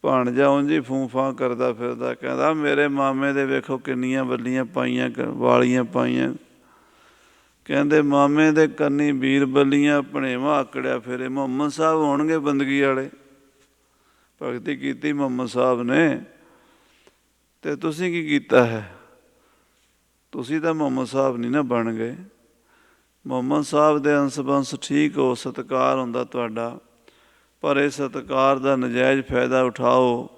ਭਾਣਜਾ ਉਂਝ ਹੀ ਫੂੰ ਫਾਂ ਕਰਦਾ ਫਿਰਦਾ, ਕਹਿੰਦਾ ਮੇਰੇ ਮਾਮੇ ਦੇ ਵੇਖੋ ਕਿੰਨੀਆਂ ਬੱਲੀਆਂ ਪਾਈਆਂ, ਵਾਲੀਆਂ ਪਾਈਆਂ। ਕਹਿੰਦੇ ਮਾਮੇ ਦੇ ਕੰਨੀ ਬੀਰਬਲੀਆਂ ਭਣੇਵਾਂ ਆਕੜਿਆ ਫਿਰੇ। ਮੁਹੰਮਦ ਸਾਹਿਬ ਹੋਣਗੇ ਬੰਦਗੀ ਵਾਲੇ, ਭਗਤੀ ਕੀਤੀ ਮੁਹੰਮਦ ਸਾਹਿਬ ਨੇ, ਅਤੇ ਤੁਸੀਂ ਕੀ ਕੀਤਾ ਹੈ? ਤੁਸੀਂ ਤਾਂ ਮੁਹੰਮਦ ਸਾਹਿਬ ਨਹੀਂ ਨਾ ਬਣ ਗਏ। ਮੁਹੰਮਦ ਸਾਹਿਬ ਦੇ ਅੰਸ ਬੰਸ ਠੀਕ ਹੋ, ਸਤਿਕਾਰ ਹੁੰਦਾ ਤੁਹਾਡਾ, ਪਰ ਇਹ ਸਤਿਕਾਰ ਦਾ ਨਜਾਇਜ਼ ਫਾਇਦਾ ਉਠਾਓ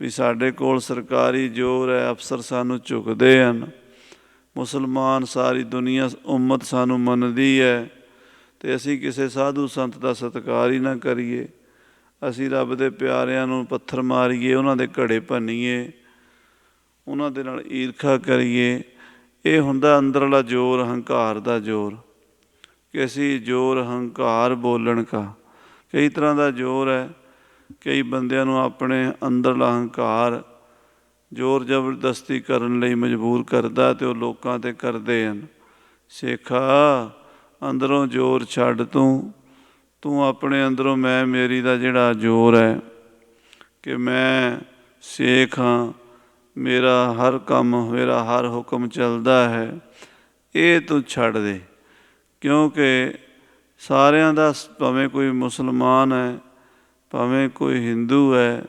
ਵੀ ਸਾਡੇ ਕੋਲ ਸਰਕਾਰੀ ਜ਼ੋਰ ਹੈ, ਅਫਸਰ ਸਾਨੂੰ ਝੁਕਦੇ ਹਨ, ਮੁਸਲਮਾਨ ਸਾਰੀ ਦੁਨੀਆ ਉਮਤ ਸਾਨੂੰ ਮੰਨਦੀ ਹੈ, ਅਤੇ ਅਸੀਂ ਕਿਸੇ ਸਾਧੂ ਸੰਤ ਦਾ ਸਤਿਕਾਰ ਹੀ ਨਾ ਕਰੀਏ। ਅਸੀਂ ਰੱਬ ਦੇ ਪਿਆਰਿਆਂ ਨੂੰ ਪੱਥਰ ਮਾਰੀਏ, ਉਹਨਾਂ ਦੇ ਘੜੇ ਭੰਨੀਏ, ਉਹਨਾਂ ਦੇ ਨਾਲ ਈਰਖਾ ਕਰੀਏ। ਇਹ ਹੁੰਦਾ ਅੰਦਰਲਾ ਜ਼ੋਰ, ਹੰਕਾਰ ਦਾ ਜ਼ੋਰ, ਕਿ ਅਸੀਂ ਜ਼ੋਰ ਹੰਕਾਰ ਬੋਲਣ ਕਾ। ਕਈ ਤਰ੍ਹਾਂ ਦਾ ਜ਼ੋਰ ਹੈ। ਕਈ ਬੰਦਿਆਂ ਨੂੰ ਆਪਣੇ ਅੰਦਰਲਾ ਹੰਕਾਰ ਜ਼ੋਰ ਜ਼ਬਰਦਸਤੀ ਕਰਨ ਲਈ ਮਜਬੂਰ ਕਰਦਾ, ਅਤੇ ਉਹ ਲੋਕਾਂ 'ਤੇ ਕਰਦੇ ਹਨ। ਸਿੱਖਾ ਅੰਦਰੋਂ ਜ਼ੋਰ ਛੱਡ ਤੂੰ ਆਪਣੇ ਅੰਦਰੋਂ ਮੈਂ ਮੇਰੀ ਦਾ ਜਿਹੜਾ ਜ਼ੋਰ ਹੈ ਕਿ ਮੈਂ ਸਿੱਖ ਹਾਂ, ਮੇਰਾ ਹਰ ਕੰਮ, ਮੇਰਾ ਹਰ ਹੁਕਮ ਚੱਲਦਾ ਹੈ, ਇਹ ਤੂੰ ਛੱਡ ਦੇ। ਕਿਉਂਕਿ ਸਾਰਿਆਂ ਦਾ, ਭਾਵੇਂ ਕੋਈ ਮੁਸਲਮਾਨ ਹੈ, ਭਾਵੇਂ ਕੋਈ ਹਿੰਦੂ ਹੈ,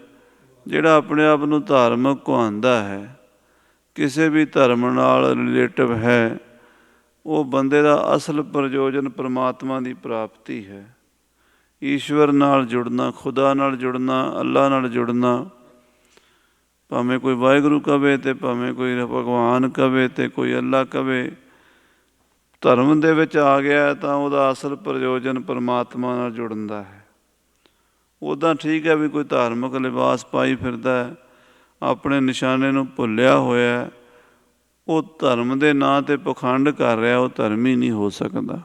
ਜਿਹੜਾ ਆਪਣੇ ਆਪ ਨੂੰ ਧਾਰਮਿਕ ਕਹਾਉਂਦਾ ਹੈ, ਕਿਸੇ ਵੀ ਧਰਮ ਨਾਲ ਰਿਲੇਟਿਵ ਹੈ, ਉਹ ਬੰਦੇ ਦਾ ਅਸਲ ਪ੍ਰਯੋਜਨ ਪਰਮਾਤਮਾ ਦੀ ਪ੍ਰਾਪਤੀ ਹੈ। ਈਸ਼ਵਰ ਨਾਲ ਜੁੜਨਾ, ਖੁਦਾ ਨਾਲ ਜੁੜਨਾ, ਅੱਲਾ ਨਾਲ ਜੁੜਨਾ। ਭਾਵੇਂ ਕੋਈ ਵਾਹਿਗੁਰੂ ਕਵੇ ਅਤੇ ਭਾਵੇਂ ਕੋਈ ਭਗਵਾਨ ਕਵੇ ਅਤੇ ਕੋਈ ਅੱਲਾ ਕਵੇ, ਧਰਮ ਦੇ ਵਿੱਚ ਆ ਗਿਆ ਤਾਂ ਉਹਦਾ ਅਸਲ ਪ੍ਰਯੋਜਨ ਪਰਮਾਤਮਾ ਨਾਲ ਜੁੜਨ ਦਾ ਹੈ। ਉੱਦਾਂ ਠੀਕ ਹੈ ਵੀ ਕੋਈ ਧਾਰਮਿਕ ਲਿਬਾਸ ਪਾਈ ਫਿਰਦਾ, ਆਪਣੇ ਨਿਸ਼ਾਨੇ ਨੂੰ ਭੁੱਲਿਆ ਹੋਇਆ, ਉਹ ਧਰਮ ਦੇ ਨਾਂ 'ਤੇ ਪਖੰਡ ਕਰ ਰਿਹਾ, ਉਹ ਧਰਮੀ ਨਹੀਂ ਹੋ ਸਕਦਾ।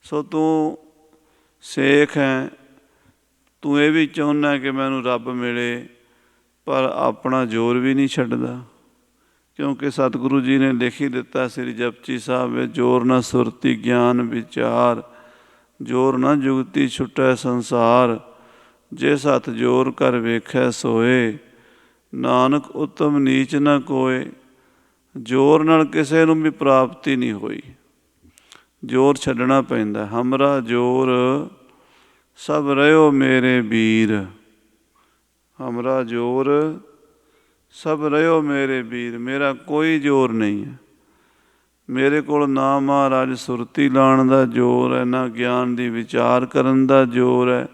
ਸੋ ਤੂੰ ਸਿੱਖ ਹੈ, ਤੂੰ ਇਹ ਵੀ ਚਾਹੁੰਦਾ ਕਿ ਮੈਨੂੰ ਰੱਬ ਮਿਲੇ, ਪਰ ਆਪਣਾ ਜ਼ੋਰ ਵੀ ਨਹੀਂ ਛੱਡਦਾ। ਕਿਉਂਕਿ ਸਤਿਗੁਰੂ ਜੀ ਨੇ ਲਿਖ ਹੀ ਦਿੱਤਾ ਸ੍ਰੀ ਜਪਜੀ ਸਾਹਿਬ ਵਿੱਚ, ਜ਼ੋਰ ਨਾ ਸੁਰਤੀ ਗਿਆਨ ਵਿਚਾਰ, ਜ਼ੋਰ ਨਾ ਜੁਗਤੀ ਛੁਟੈ ਸੰਸਾਰ, ਜਿਸ ਹੱਥ ਜ਼ੋਰ ਕਰ ਵੇਖੈ ਸੋਏ, ਨਾਨਕ ਉੱਤਮ ਨੀਚ ਨਾ ਕੋਏ। ਜ਼ੋਰ ਨਾਲ ਕਿਸੇ ਨੂੰ ਵੀ ਪ੍ਰਾਪਤੀ ਨਹੀਂ ਹੋਈ, ਜ਼ੋਰ ਛੱਡਣਾ ਪੈਂਦਾ। ਹਮਰਾ ਜ਼ੋਰ ਸਭ ਰਹਿਓ ਮੇਰੇ ਵੀਰ, ਹਮਰਾ ਜ਼ੋਰ ਸਭ ਰਹਿਓ ਮੇਰੇ ਵੀਰ। ਮੇਰਾ ਕੋਈ ਜ਼ੋਰ ਨਹੀਂ ਹੈ। ਮੇਰੇ ਕੋਲ ਨਾ ਮਹਾਰਾਜ ਸੁਰਤੀ ਲਾਉਣ ਦਾ ਜ਼ੋਰ ਹੈ, ਨਾ ਗਿਆਨ ਦੀ ਵਿਚਾਰ ਕਰਨ ਦਾ ਜ਼ੋਰ ਹੈ,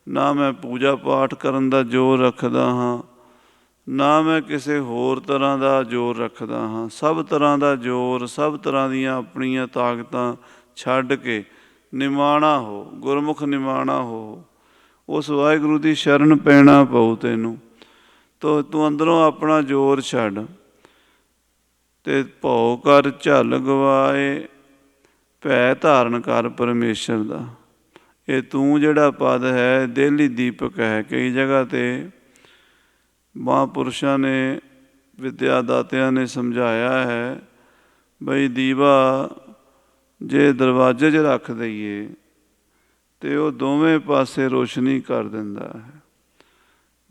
ਨਾ ਮੈਂ ਪੂਜਾ ਪਾਠ ਕਰਨ ਦਾ ਜ਼ੋਰ ਰੱਖਦਾ ਹਾਂ, ਨਾ ਮੈਂ ਕਿਸੇ ਹੋਰ ਤਰ੍ਹਾਂ ਦਾ ਜ਼ੋਰ ਰੱਖਦਾ ਹਾਂ। ਸਭ ਤਰ੍ਹਾਂ ਦਾ ਜ਼ੋਰ, ਸਭ ਤਰ੍ਹਾਂ ਦੀਆਂ ਆਪਣੀਆਂ ਤਾਕਤਾਂ ਛੱਡ ਕੇ ਨਿਮਾਣਾ ਹੋ, ਗੁਰਮੁਖ ਨਿਮਾਣਾ ਹੋ। ਉਸ ਵਾਹਿਗੁਰੂ ਦੀ ਸ਼ਰਨ ਪੈਣਾ ਪਊ ਤੈਨੂੰ। ਤੂੰ ਅੰਦਰੋਂ ਆਪਣਾ ਜ਼ੋਰ ਛੱਡ ਅਤੇ ਭਉ ਕਰ ਝੱਲ ਗਵਾਏ, ਭੈ ਧਾਰਨ ਕਰ ਪਰਮੇਸ਼ਰ ਦਾ। ਇਹ ਤੂੰ ਜਿਹੜਾ ਪਦ ਹੈ ਦੇਲੀ ਦੀਪਕ ਹੈ। ਕਈ ਜਗ੍ਹਾ 'ਤੇ ਮਹਾਂਪੁਰਸ਼ਾਂ ਨੇ, ਵਿਦਿਆ ਦਾਤਿਆਂ ਨੇ ਸਮਝਾਇਆ ਹੈ ਬਈ ਦੀਵਾ ਜੇ ਦਰਵਾਜ਼ੇ 'ਚ ਰੱਖ ਦਈਏ ਅਤੇ ਉਹ ਦੋਵੇਂ ਪਾਸੇ ਰੋਸ਼ਨੀ ਕਰ ਦਿੰਦਾ ਹੈ।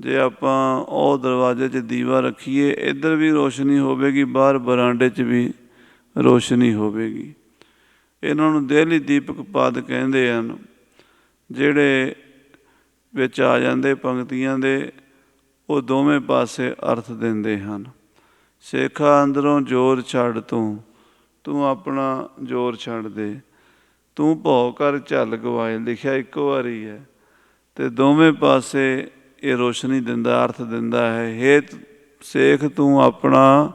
ਜੇ ਆਪਾਂ ਉਹ ਦਰਵਾਜ਼ੇ 'ਚ ਦੀਵਾ ਰੱਖੀਏ, ਇੱਧਰ ਵੀ ਰੋਸ਼ਨੀ ਹੋਵੇਗੀ, ਬਾਹਰ ਬਰਾਂਡੇ 'ਚ ਵੀ ਰੋਸ਼ਨੀ ਹੋਵੇਗੀ। ਇਹਨਾਂ ਨੂੰ ਦੇਲੀ ਦੀਪਕ ਪਦ ਕਹਿੰਦੇ ਹਨ, ਜਿਹੜੇ ਵਿੱਚ ਆ ਜਾਂਦੇ ਪੰਕਤੀਆਂ ਦੇ। ਉਹ ਦੋਵੇਂ ਪਾਸੇ ਅਰਥ ਦਿੰਦੇ ਹਨ। ਸੇਖਾ ਅੰਦਰੋਂ ਜ਼ੋਰ ਛੱਡ, ਤੂੰ ਆਪਣਾ ਜ਼ੋਰ ਛੱਡ ਦੇ। ਤੂੰ ਭਉ ਕਰ ਝੱਲ ਗਵਾਏ, ਲਿਖਿਆ ਇੱਕੋ ਵਾਰੀ ਹੈ ਅਤੇ ਦੋਵੇਂ ਪਾਸੇ ਇਹ ਰੋਸ਼ਨੀ ਦਿੰਦਾ, ਅਰਥ ਦਿੰਦਾ ਹੈ। ਹੇ ਸੇਖ, ਤੂੰ ਆਪਣਾ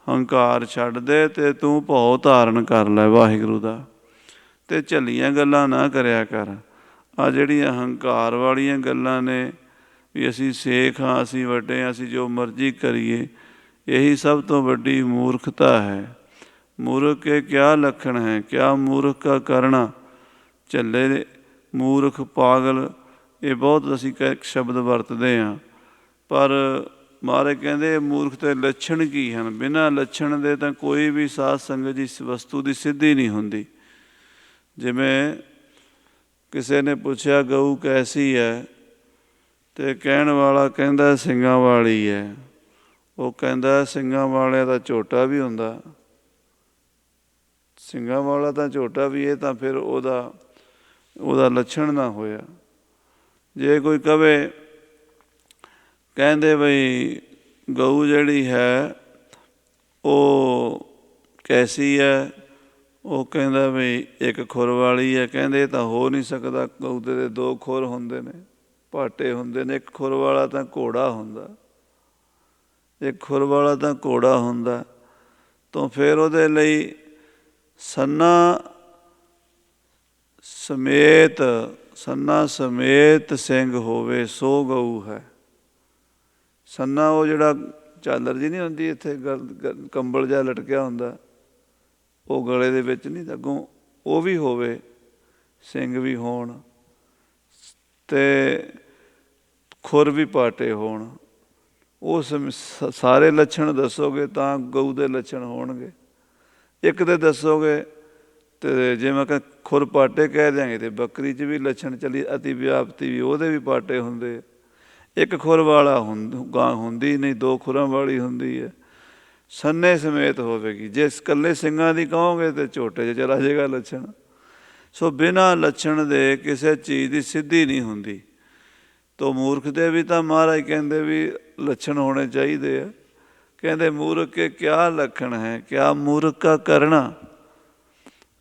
ਹੰਕਾਰ ਛੱਡ ਦੇ ਅਤੇ ਤੂੰ ਭਉ ਧਾਰਨ ਕਰ ਲੈ ਵਾਹਿਗੁਰੂ ਦਾ, ਅਤੇ ਝੱਲੀਆਂ ਗੱਲਾਂ ਨਾ ਕਰਿਆ ਕਰ। ਆਹ ਜਿਹੜੀਆਂ ਹੰਕਾਰ ਵਾਲੀਆਂ ਗੱਲਾਂ ਨੇ ਵੀ ਅਸੀਂ ਸੇਖ ਹਾਂ, ਅਸੀਂ ਵੱਡੇ ਹਾਂ, ਅਸੀਂ ਜੋ ਮਰਜ਼ੀ ਕਰੀਏ, ਇਹੀ ਸਭ ਤੋਂ ਵੱਡੀ ਮੂਰਖਤਾ ਹੈ। ਮੂਰਖ ਕੇ ਕਿਆ ਲੱਖਣ ਹੈ, ਕਿਆ ਮੂਰਖ ਕਾ ਕਰਨਾ। ਝੱਲੇ, ਮੂਰਖ, ਪਾਗਲ, ਇਹ ਬਹੁਤ ਅਸੀਂ ਸ਼ਬਦ ਵਰਤਦੇ ਹਾਂ, ਪਰ ਮਹਾਰਾਜ ਕਹਿੰਦੇ ਮੂਰਖ ਦੇ ਲੱਛਣ ਕੀ ਹਨ। ਬਿਨਾਂ ਲੱਛਣ ਦੇ ਤਾਂ ਕੋਈ ਵੀ ਸਾਧ ਸੰਗਤ ਦੀ ਵਸਤੂ ਦੀ ਸਿੱਧੀ ਨਹੀਂ ਹੁੰਦੀ। ਜਿਵੇਂ ਕਿਸੇ ਨੇ ਪੁੱਛਿਆ ਗਊ ਕੈਸੀ ਹੈ, ਅਤੇ ਕਹਿਣ ਵਾਲਾ ਕਹਿੰਦਾ ਸਿੰਘਾਂ ਵਾਲੀ ਹੈ। ਉਹ ਕਹਿੰਦਾ ਸਿੰਘਾਂ ਵਾਲਿਆਂ ਦਾ ਝੋਟਾ ਵੀ ਹੁੰਦਾ, ਸਿੰਘਾਂ ਵਾਲਾ ਤਾਂ ਝੋਟਾ ਵੀ, ਇਹ ਤਾਂ ਫਿਰ ਉਹਦਾ ਲੱਛਣ ਨਾ ਹੋਇਆ। ਜੇ ਕੋਈ ਕਵੇ, ਕਹਿੰਦੇ ਬਈ ਗਊ ਜਿਹੜੀ ਹੈ ਉਹ ਕੈਸੀ ਹੈ, ਉਹ ਕਹਿੰਦਾ ਬਈ ਇੱਕ ਖੁਰ ਵਾਲੀ ਹੈ। ਕਹਿੰਦੇ ਇਹ ਤਾਂ ਹੋ ਨਹੀਂ ਸਕਦਾ, ਗਊ ਦੇ ਦੋ ਖੁਰ ਹੁੰਦੇ ਨੇ, ਪਾਟੇ ਹੁੰਦੇ ਨੇ। ਇੱਕ ਖੁਰ ਵਾਲਾ ਤਾਂ ਘੋੜਾ ਹੁੰਦਾ, ਇੱਕ ਖੁਰ ਵਾਲਾ ਤਾਂ ਘੋੜਾ ਹੁੰਦਾ। ਤਾਂ ਫਿਰ ਉਹਦੇ ਲਈ ਸੰਨਾ ਸਮੇਤ ਸਿੰਘ ਹੋਵੇ ਸੋ ਗਊ ਹੈ। ਸੰਨਾ ਉਹ ਜਿਹੜਾ ਝਾਲਰ ਜੀ ਨਹੀਂ ਹੁੰਦੀ, ਇੱਥੇ ਕੰਬਲ ਜਿਹਾ ਲਟਕਿਆ ਹੁੰਦਾ, ਉਹ ਗਲੇ ਦੇ ਵਿੱਚ ਨਹੀਂ, ਅੱਗੋਂ ਉਹ ਵੀ ਹੋਵੇ, ਸਿੰਘ ਵੀ ਹੋਣ ਅਤੇ ਖੁਰ ਵੀ ਪਾਟੇ ਹੋਣ। ਉਹ ਸਾਰੇ ਲੱਛਣ ਦੱਸੋਗੇ ਤਾਂ ਗਊ ਦੇ ਲੱਛਣ ਹੋਣਗੇ। ਇੱਕ ਦੇ ਦੱਸੋਗੇ ਅਤੇ ਜੇ ਮੈਂ ਕਿਹਾ ਖੁਰ ਪਾਟੇ ਕਹਿ ਦਿਆਂਗੇ ਅਤੇ ਬੱਕਰੀ 'ਚ ਵੀ ਲੱਛਣ ਚੱਲੀ, ਅਤੀ ਵਿਆਪਤੀ ਵੀ, ਉਹਦੇ ਵੀ ਪਾਟੇ ਹੁੰਦੇ। ਇੱਕ ਖੁਰ ਵਾਲਾ ਗਾਂ ਹੁੰਦੀ ਨਹੀਂ, ਦੋ ਖੁਰਾਂ ਵਾਲੀ ਹੁੰਦੀ ਹੈ। ਸੰਨੇ ਸਮੇਤ ਹੋਵੇਗੀ। ਜੇ ਇਕੱਲੇ ਸਿੰਘਾਂ ਦੀ ਕਹੋਗੇ ਤਾਂ ਝੋਟੇ 'ਚ ਚਲਾ ਜਾਏਗਾ ਲੱਛਣ। ਸੋ ਬਿਨਾਂ ਲੱਛਣ ਦੇ ਕਿਸੇ ਚੀਜ਼ ਦੀ ਸਿੱਧੀ ਨਹੀਂ ਹੁੰਦੀ। ਤੋ ਮੂਰਖ ਦੇ ਵੀ ਤਾਂ ਮਹਾਰਾਜ ਕਹਿੰਦੇ ਵੀ ਲੱਛਣ ਹੋਣੇ ਚਾਹੀਦੇ ਆ। ਕਹਿੰਦੇ ਮੂਰਖ ਕੇ ਕਿਆ ਲੱਖਣ ਹੈ, ਕਿਆ ਮੂਰਖ ਕਾ ਕਰਨਾ।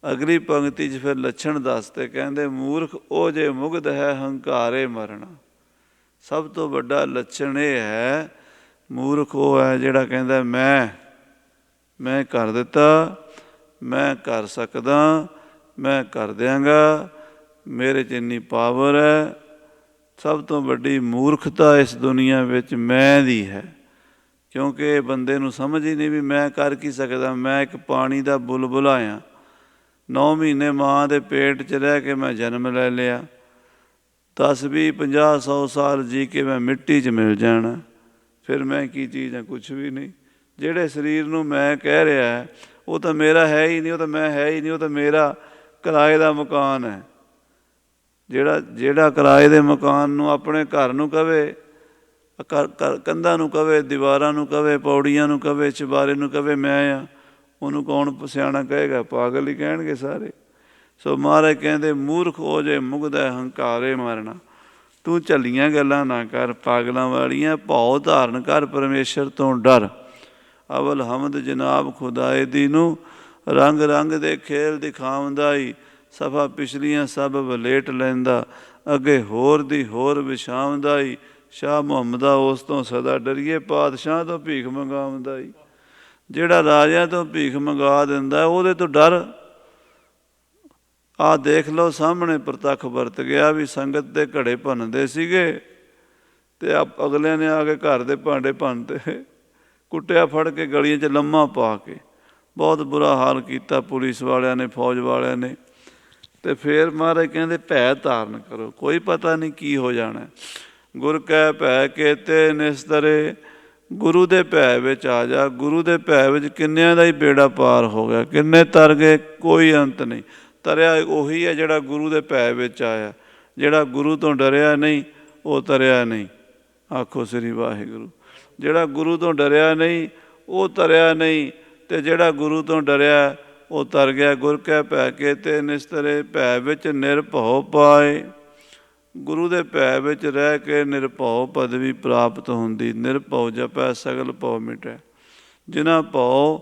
ਅਗਲੀ ਪੰਕਤੀ 'ਚ ਫਿਰ ਲੱਛਣ ਦੱਸਦੇ, ਕਹਿੰਦੇ ਮੂਰਖ ਉਹ ਜੇ ਮੁਗਧ ਹੈ ਹੰਕਾਰੇ ਮਰਨਾ। ਸਭ ਤੋਂ ਵੱਡਾ ਲੱਛਣ ਇਹ ਹੈ, ਮੂਰਖ ਉਹ ਹੈ ਜਿਹੜਾ ਕਹਿੰਦਾ ਮੈਂ ਕਰ ਦਿੱਤਾ, ਮੈਂ ਕਰ ਸਕਦਾ, ਮੈਂ ਕਰ ਦਿਆਂਗਾ, ਮੇਰੇ 'ਚ ਇੰਨੀ ਪਾਵਰ ਹੈ। ਸਭ ਤੋਂ ਵੱਡੀ ਮੂਰਖਤਾ ਇਸ ਦੁਨੀਆ ਵਿੱਚ ਮੈਂ ਦੀ ਹੈ, ਕਿਉਂਕਿ ਇਹ ਬੰਦੇ ਨੂੰ ਸਮਝ ਹੀ ਨਹੀਂ ਵੀ ਮੈਂ ਕਰ ਕੀ ਸਕਦਾ। ਮੈਂ ਇੱਕ ਪਾਣੀ ਦਾ ਬੁਲਬੁਲਾ ਹਾਂ। 9 ਮਹੀਨੇ ਮਾਂ ਦੇ ਪੇਟ 'ਚ ਰਹਿ ਕੇ ਮੈਂ ਜਨਮ ਲੈ ਲਿਆ। 10, 20, 50, 100 ਸਾਲ ਜੀ ਕੇ ਮੈਂ ਮਿੱਟੀ 'ਚ ਮਿਲ ਜਾਣਾ। ਫਿਰ ਮੈਂ ਕੀ ਚੀਜ਼ ਹਾਂ? ਕੁਛ ਵੀ ਨਹੀਂ। ਜਿਹੜੇ ਸਰੀਰ ਨੂੰ ਮੈਂ ਕਹਿ ਰਿਹਾ ਉਹ ਤਾਂ ਮੇਰਾ ਹੈ ਹੀ ਨਹੀਂ, ਉਹ ਤਾਂ ਮੈਂ ਹੈ ਹੀ ਨਹੀਂ, ਉਹ ਤਾਂ ਮੇਰਾ ਕਿਰਾਏ ਦਾ ਮਕਾਨ ਹੈ। ਜਿਹੜਾ ਕਿਰਾਏ ਦੇ ਮਕਾਨ ਨੂੰ ਆਪਣੇ ਘਰ ਨੂੰ ਕਵੇ, ਕੰਧਾਂ ਨੂੰ ਕਵੇ, ਦੀਵਾਰਾਂ ਨੂੰ ਕਵੇ, ਪੌੜੀਆਂ ਨੂੰ ਕਵੇ, ਚੁਬਾਰੇ ਨੂੰ ਕਵੇ ਮੈਂ ਹਾਂ, ਉਹਨੂੰ ਕੌਣ ਸਿਆਣਾ ਕਹੇਗਾ? ਪਾਗਲ ਹੀ ਕਹਿਣਗੇ ਸਾਰੇ। ਸੋ ਮਹਾਰਾਜ ਕਹਿੰਦੇ ਮੂਰਖ ਹੋ ਜੇ ਮੁਗਧ ਹੈ ਹੰਕਾਰੇ ਮਾਰਨਾ। ਤੂੰ ਝੱਲੀਆਂ ਗੱਲਾਂ ਨਾ ਕਰ ਪਾਗਲਾਂ ਵਾਲੀਆਂ, ਭਉ ਧਾਰਨ ਕਰ ਪਰਮੇਸ਼ਰ ਤੋਂ ਡਰ। ਅਵਲ ਹਮਦ ਜਨਾਬ ਖੁਦਾਏ ਦੀ ਨੂੰ, ਰੰਗ ਰੰਗ ਦੇ ਖੇਲ ਦਿਖਾਉਂਦਾ ਈ, ਸਫਾ ਪਿਛਲੀਆਂ ਸਭ ਵਲੇਟ ਲੈਂਦਾ, ਅੱਗੇ ਹੋਰ ਦੀ ਹੋਰ ਵਿਛਾਉਂਦਾ ਈ, ਸ਼ਾਹ ਮੁਹੰਮਦਾ ਉਸ ਤੋਂ ਸਦਾ ਡਰੀਏ, ਪਾਤਸ਼ਾਹ ਤੋਂ ਭੀਖ ਮੰਗਾਉਂਦਾ ਈ। ਜਿਹੜਾ ਰਾਜਿਆਂ ਤੋਂ ਭੀਖ ਮੰਗਾ ਦਿੰਦਾ ਉਹਦੇ ਤੋਂ ਡਰ। ਆਹ ਦੇਖ ਲਓ ਸਾਹਮਣੇ ਪ੍ਰਤੱਖ ਵਰਤ ਗਿਆ ਵੀ ਸੰਗਤ ਦੇ ਘੜੇ ਭੰਨਦੇ ਸੀਗੇ ਅਤੇ ਅਗਲਿਆਂ ਨੇ ਆ ਕੇ ਘਰ ਦੇ ਭਾਂਡੇ ਭੰਨਤੇ, ਕੁੱਟਿਆ ਫੜ ਕੇ ਗਲੀਆਂ 'ਚ ਲੰਮਾ ਪਾ ਕੇ, ਬਹੁਤ ਬੁਰਾ ਹਾਲ ਕੀਤਾ ਪੁਲਿਸ ਵਾਲਿਆਂ ਨੇ, ਫੌਜ ਵਾਲਿਆਂ ਨੇ। ਅਤੇ ਫਿਰ ਮਹਾਰਾਜ ਕਹਿੰਦੇ ਭੈ ਧਾਰਨ ਕਰੋ, ਕੋਈ ਪਤਾ ਨਹੀਂ ਕੀ ਹੋ ਜਾਣਾ। ਗੁਰ ਕੈ ਭੈ ਕੇਤੇ ਨਿਸਤਰੇ, ਗੁਰੂ ਦੇ ਭੈ ਵਿੱਚ ਆ ਜਾ। ਗੁਰੂ ਦੇ ਭੈ ਵਿੱਚ ਕਿੰਨਿਆਂ ਦਾ ਹੀ ਬੇੜਾ ਪਾਰ ਹੋ ਗਿਆ, ਕਿੰਨੇ ਤਰ ਗਏ, ਕੋਈ ਅੰਤ ਨਹੀਂ। ਤਰਿਆ ਉਹੀ ਹੈ ਜਿਹੜਾ ਗੁਰੂ ਦੇ ਭੈ ਵਿੱਚ ਆਇਆ, ਜਿਹੜਾ ਗੁਰੂ ਤੋਂ ਡਰਿਆ ਨਹੀਂ ਉਹ ਤਰਿਆ ਨਹੀਂ। ਆਖੋ ਸ੍ਰੀ ਵਾਹਿਗੁਰੂ। ਜਿਹੜਾ ਗੁਰੂ ਤੋਂ ਡਰਿਆ ਨਹੀਂ ਉਹ ਤਰਿਆ ਨਹੀਂ, ਅਤੇ ਜਿਹੜਾ ਗੁਰੂ ਤੋਂ ਡਰਿਆ ਉਹ ਤਰ ਗਿਆ। ਗੁਰ ਕੈ ਭੈ ਕੇਤੇ ਨਿਸਤਰੇ, ਭੈ ਵਿੱਚ ਨਿਰਭਉ ਪਾਏ। ਗੁਰੂ ਦੇ ਭੈ ਵਿੱਚ ਰਹਿ ਕੇ ਨਿਰਭਉ ਪਦਵੀ ਪ੍ਰਾਪਤ ਹੁੰਦੀ। ਨਿਰਭਉ ਜਪੈ ਸਗਲ ਭਉ ਮਿਟੈ, ਜਿਨ੍ਹਾਂ ਭਉ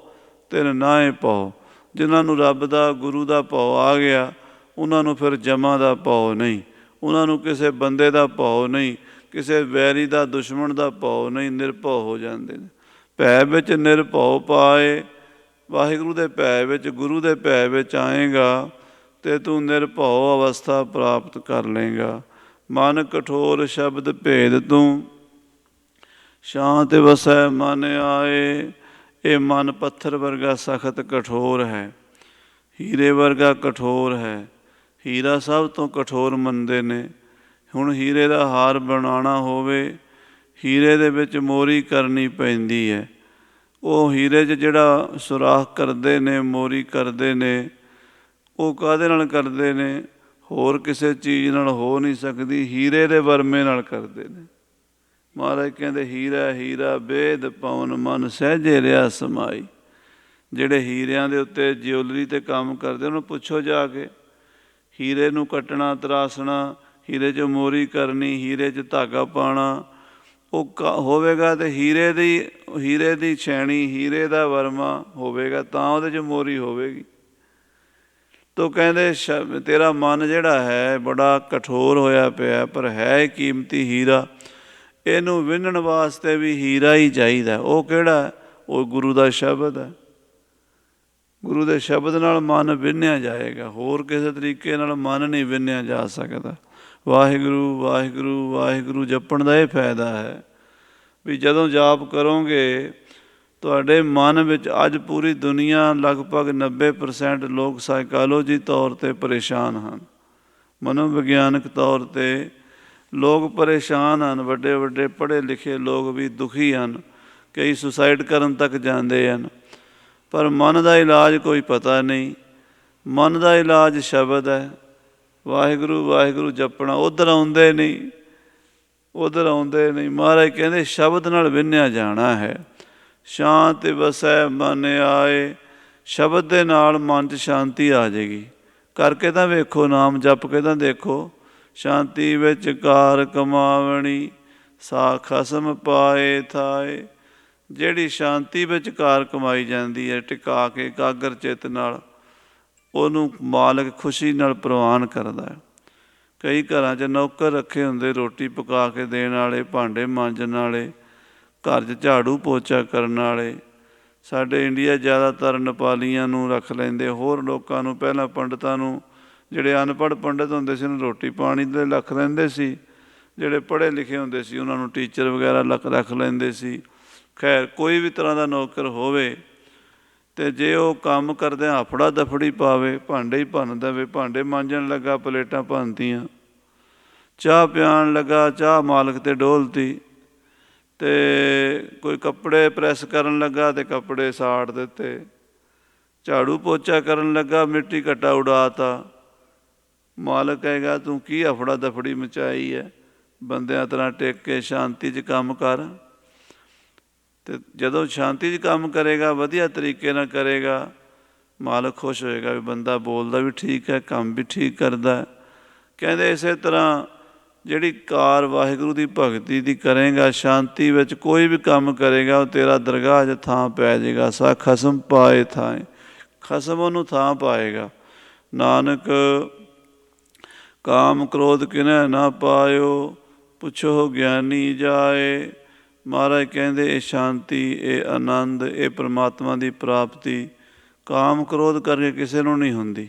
ਤਿਨ ਨਾਹੀ ਭਉ। ਜਿਨ੍ਹਾਂ ਨੂੰ ਰੱਬ ਦਾ ਗੁਰੂ ਦਾ ਭਉ ਆ ਗਿਆ ਉਹਨਾਂ ਨੂੰ ਫਿਰ ਜਮਾਂ ਦਾ ਭਉ ਨਹੀਂ, ਉਹਨਾਂ ਨੂੰ ਕਿਸੇ ਬੰਦੇ ਦਾ ਭਉ ਨਹੀਂ, ਕਿਸੇ ਵੈਰੀ ਦਾ ਦੁਸ਼ਮਣ ਦਾ ਭਉ ਨਹੀਂ, ਨਿਰਭਉ ਹੋ ਜਾਂਦੇ ਨੇ। ਭੈ ਵਿੱਚ ਨਿਰਭਉ ਪਾਏ। ਵਾਹਿਗੁਰੂ ਦੇ ਭੈ ਵਿੱਚ, ਗੁਰੂ ਦੇ ਭੈ ਵਿੱਚ ਆਏਗਾ ਅਤੇ ਤੂੰ ਨਿਰਭਉ ਅਵਸਥਾ ਪ੍ਰਾਪਤ ਕਰ ਲਏਗਾ। ਮਨ ਕਠੋਰ ਸ਼ਬਦ ਭੇਦ ਤੂੰ, ਸ਼ਾਂਤ ਵਸੈ ਮਨ ਆਏ। ਇਹ ਮਨ ਪੱਥਰ ਵਰਗਾ ਸਖਤ ਕਠੋਰ ਹੈ, ਹੀਰੇ ਵਰਗਾ ਕਠੋਰ ਹੈ। ਹੀਰਾ ਸਭ ਤੋਂ ਕਠੋਰ ਮੰਨਦੇ ਨੇ। ਹੁਣ ਹੀਰੇ ਦਾ ਹਾਰ ਬਣਾਉਣਾ ਹੋਵੇ, ਹੀਰੇ ਦੇ ਵਿੱਚ ਮੋਰੀ ਕਰਨੀ ਪੈਂਦੀ ਹੈ। ਉਹ ਹੀਰੇ 'ਚ ਜਿਹੜਾ ਸੁਰਾਖ ਕਰਦੇ ਨੇ, ਮੋਰੀ ਕਰਦੇ ਨੇ, ਉਹ ਕਾਹਦੇ ਨਾਲ ਕਰਦੇ ਨੇ? ਹੋਰ ਕਿਸੇ ਚੀਜ਼ ਨਾਲ ਹੋ ਨਹੀਂ ਸਕਦੀ, ਹੀਰੇ ਦੇ ਵਰਮੇ ਨਾਲ ਕਰਦੇ ਨੇ। ਮਹਾਰਾਜ ਕਹਿੰਦੇ ਹੀਰਾ ਹੀਰਾ ਬੇਦ ਪਵਨ ਮਨ ਸਹਿਜੇ ਰਿਹਾ ਸਮਾਈ। ਜਿਹੜੇ ਹੀਰਿਆਂ ਦੇ ਉੱਤੇ ਜਿਊਲਰੀ 'ਤੇ ਕੰਮ ਕਰਦੇ ਉਹਨੂੰ ਪੁੱਛੋ ਜਾ ਕੇ, ਹੀਰੇ ਨੂੰ ਕੱਟਣਾ, ਤਰਾਸ਼ਣਾ, ਹੀਰੇ 'ਚ ਮੋਰੀ ਕਰਨੀ, ਹੀਰੇ 'ਚ ਧਾਗਾ ਪਾਉਣਾ, ਉਹ ਹੋਵੇਗਾ ਅਤੇ ਹੀਰੇ ਦੀ ਛੈਣੀ, ਹੀਰੇ ਦਾ ਵਰਮਾ ਹੋਵੇਗਾ ਤਾਂ ਉਹਦੇ 'ਚ ਮੋਰੀ ਹੋਵੇਗੀ। ਤੋ ਕਹਿੰਦੇ ਤੇਰਾ ਮਨ ਜਿਹੜਾ ਹੈ ਬੜਾ ਕਠੋਰ ਹੋਇਆ ਪਿਆ, ਪਰ ਹੈ ਕੀਮਤੀ ਹੀਰਾ। ਇਹਨੂੰ ਵਿੰਨਣ ਵਾਸਤੇ ਵੀ ਹੀਰਾ ਹੀ ਚਾਹੀਦਾ। ਉਹ ਕਿਹੜਾ? ਉਹ ਗੁਰੂ ਦਾ ਸ਼ਬਦ ਹੈ। ਗੁਰੂ ਦੇ ਸ਼ਬਦ ਨਾਲ ਮਨ ਵਿੰਨਿਆ ਜਾਏਗਾ, ਹੋਰ ਕਿਸੇ ਤਰੀਕੇ ਨਾਲ ਮਨ ਨਹੀਂ ਵਿੰਨਿਆ ਜਾ ਸਕਦਾ। ਵਾਹਿਗੁਰੂ ਵਾਹਿਗੁਰੂ ਵਾਹਿਗੁਰੂ ਜਪਣ ਦਾ ਇਹ ਫਾਇਦਾ ਹੈ ਵੀ ਜਦੋਂ ਜਾਪ ਕਰੋਗੇ ਤੁਹਾਡੇ ਮਨ ਵਿੱਚ, ਅੱਜ ਪੂਰੀ ਦੁਨੀਆ ਲਗਭਗ 90% ਲੋਕ ਸਾਈਕਾਲੋਜੀ ਤੌਰ 'ਤੇ ਪਰੇਸ਼ਾਨ ਹਨ, ਮਨੋਵਿਗਿਆਨਕ ਤੌਰ 'ਤੇ ਲੋਕ ਪਰੇਸ਼ਾਨ ਹਨ। ਵੱਡੇ ਵੱਡੇ ਪੜ੍ਹੇ ਲਿਖੇ ਲੋਕ ਵੀ ਦੁਖੀ ਹਨ, ਕਈ ਸੁਸਾਈਡ ਕਰਨ ਤੱਕ ਜਾਂਦੇ ਹਨ। ਪਰ ਮਨ ਦਾ ਇਲਾਜ ਕੋਈ ਪਤਾ ਨਹੀਂ। ਮਨ ਦਾ ਇਲਾਜ ਸ਼ਬਦ ਹੈ। ਵਾਹਿਗੁਰੂ ਵਾਹਿਗੁਰੂ ਜਪਣਾ। ਉੱਧਰ ਆਉਂਦੇ ਨਹੀਂ, ਉੱਧਰ ਆਉਂਦੇ ਨਹੀਂ। ਮਹਾਰਾਜ ਕਹਿੰਦੇ ਸ਼ਬਦ ਨਾਲ ਵਿੰਨਿਆ ਜਾਣਾ ਹੈ। ਸ਼ਾਂਤ ਵਸੈ ਮਨ ਆਏ। ਸ਼ਬਦ ਦੇ ਨਾਲ ਮਨ 'ਚ ਸ਼ਾਂਤੀ ਆ ਜਾਏਗੀ। ਕਰਕੇ ਤਾਂ ਵੇਖੋ, ਨਾਮ ਜਪ ਕੇ ਤਾਂ ਦੇਖੋ। ਸ਼ਾਂਤੀ ਵਿੱਚ ਕਾਰ ਕਮਾਵਣੀ, ਸਾ ਖਸਮ ਪਾਏ ਥਾਏ। ਜਿਹੜੀ ਸ਼ਾਂਤੀ ਵਿੱਚ ਕਾਰ ਕਮਾਈ ਜਾਂਦੀ ਹੈ, ਟਿਕਾ ਕੇ ਇਕਾਗਰ ਚਿੱਤ ਨਾਲ, ਉਹਨੂੰ ਮਾਲਕ ਖੁਸ਼ੀ ਨਾਲ ਪ੍ਰਵਾਨ ਕਰਦਾ ਹੈ। ਕਈ ਘਰਾਂ 'ਚ ਨੌਕਰ ਰੱਖੇ ਹੁੰਦੇ, ਰੋਟੀ ਪਕਾ ਕੇ ਦੇਣ ਵਾਲੇ, ਭਾਂਡੇ ਮਾਂਜਣ ਵਾਲੇ, ਘਰ 'ਚ ਝਾੜੂ ਪੋਚਾ ਕਰਨ ਵਾਲੇ। ਸਾਡੇ ਇੰਡੀਆ ਜ਼ਿਆਦਾਤਰ ਨੇਪਾਲੀਆਂ ਨੂੰ ਰੱਖ ਲੈਂਦੇ, ਹੋਰ ਲੋਕਾਂ ਨੂੰ, ਪਹਿਲਾਂ ਪੰਡਤਾਂ ਨੂੰ, ਜਿਹੜੇ ਅਨਪੜ੍ਹ ਪੰਡਤ ਹੁੰਦੇ ਸੀ ਉਹਨੂੰ ਰੋਟੀ ਪਾਣੀ ਦੇ ਰੱਖ ਲੈਂਦੇ ਸੀ, ਜਿਹੜੇ ਪੜ੍ਹੇ ਲਿਖੇ ਹੁੰਦੇ ਸੀ ਉਹਨਾਂ ਨੂੰ ਟੀਚਰ ਵਗੈਰਾ ਰੱਖ ਲੈਂਦੇ ਸੀ। ਖੈਰ ਕੋਈ ਵੀ ਤਰ੍ਹਾਂ ਦਾ ਨੌਕਰ ਹੋਵੇ ਅਤੇ ਜੇ ਉਹ ਕੰਮ ਕਰਦਿਆਂ ਹਫੜਾ ਦਫੜੀ ਪਾਵੇ, ਭਾਂਡੇ ਹੀ ਭੰਨ ਦੇਵੇ, ਭਾਂਡੇ ਮਾਂਜਣ ਲੱਗਾ ਪਲੇਟਾਂ ਭੰਨਤੀਆਂ, ਚਾਹ ਪਿਆਉਣ ਲੱਗਾ ਚਾਹ ਮਾਲਕ 'ਤੇ ਡੋਲਤੀ, ਅਤੇ ਕੋਈ ਕੱਪੜੇ ਪ੍ਰੈਸ ਕਰਨ ਲੱਗਾ ਅਤੇ ਕੱਪੜੇ ਸਾੜ ਦਿੱਤੇ, ਝਾੜੂ ਪੋਚਾ ਕਰਨ ਲੱਗਾ ਮਿੱਟੀ ਘੱਟਾ ਉਡਾ ਤਾ। ਮਾਲਕ ਕਹੇਗਾ ਤੂੰ ਕੀ ਹਫੜਾ ਦਫੜੀ ਮਚਾਈ ਹੈ, ਬੰਦਿਆਂ ਤਰ੍ਹਾਂ ਟਿਕ ਕੇ ਸ਼ਾਂਤੀ 'ਚ ਕੰਮ ਕਰ। ਅਤੇ ਜਦੋਂ ਸ਼ਾਂਤੀ 'ਚ ਕੰਮ ਕਰੇਗਾ, ਵਧੀਆ ਤਰੀਕੇ ਨਾਲ ਕਰੇਗਾ, ਮਾਲਕ ਖੁਸ਼ ਹੋਏਗਾ ਵੀ ਬੰਦਾ ਬੋਲਦਾ ਵੀ ਠੀਕ ਹੈ, ਕੰਮ ਵੀ ਠੀਕ ਕਰਦਾ। ਕਹਿੰਦੇ ਇਸੇ ਤਰ੍ਹਾਂ ਜਿਹੜੀ ਕਾਰ ਵਾਹਿਗੁਰੂ ਦੀ ਭਗਤੀ ਦੀ ਕਰੇਗਾ, ਸ਼ਾਂਤੀ ਵਿੱਚ ਕੋਈ ਵੀ ਕੰਮ ਕਰੇਗਾ, ਉਹ ਤੇਰਾ ਦਰਗਾਹ 'ਚ ਥਾਂ ਪੈ ਜਾਏਗਾ। ਸਾ ਖਸਮ ਪਾਏ ਥਾਂ, ਖਸਮ ਉਹਨੂੰ ਥਾਂ ਪਾਏਗਾ। ਨਾਨਕ ਕਾਮ ਕ੍ਰੋਧ ਕਿਨੈ ਨਾ ਪਾਇਓ, ਪੁੱਛੋ ਗਿਆਨੀ ਜਾਏ। ਮਹਾਰਾਜ ਕਹਿੰਦੇ ਇਹ ਸ਼ਾਂਤੀ, ਇਹ ਆਨੰਦ, ਇਹ ਪ੍ਰਮਾਤਮਾ ਦੀ ਪ੍ਰਾਪਤੀ ਕਾਮ ਕ੍ਰੋਧ ਕਰਕੇ ਕਿਸੇ ਨੂੰ ਨਹੀਂ ਹੁੰਦੀ।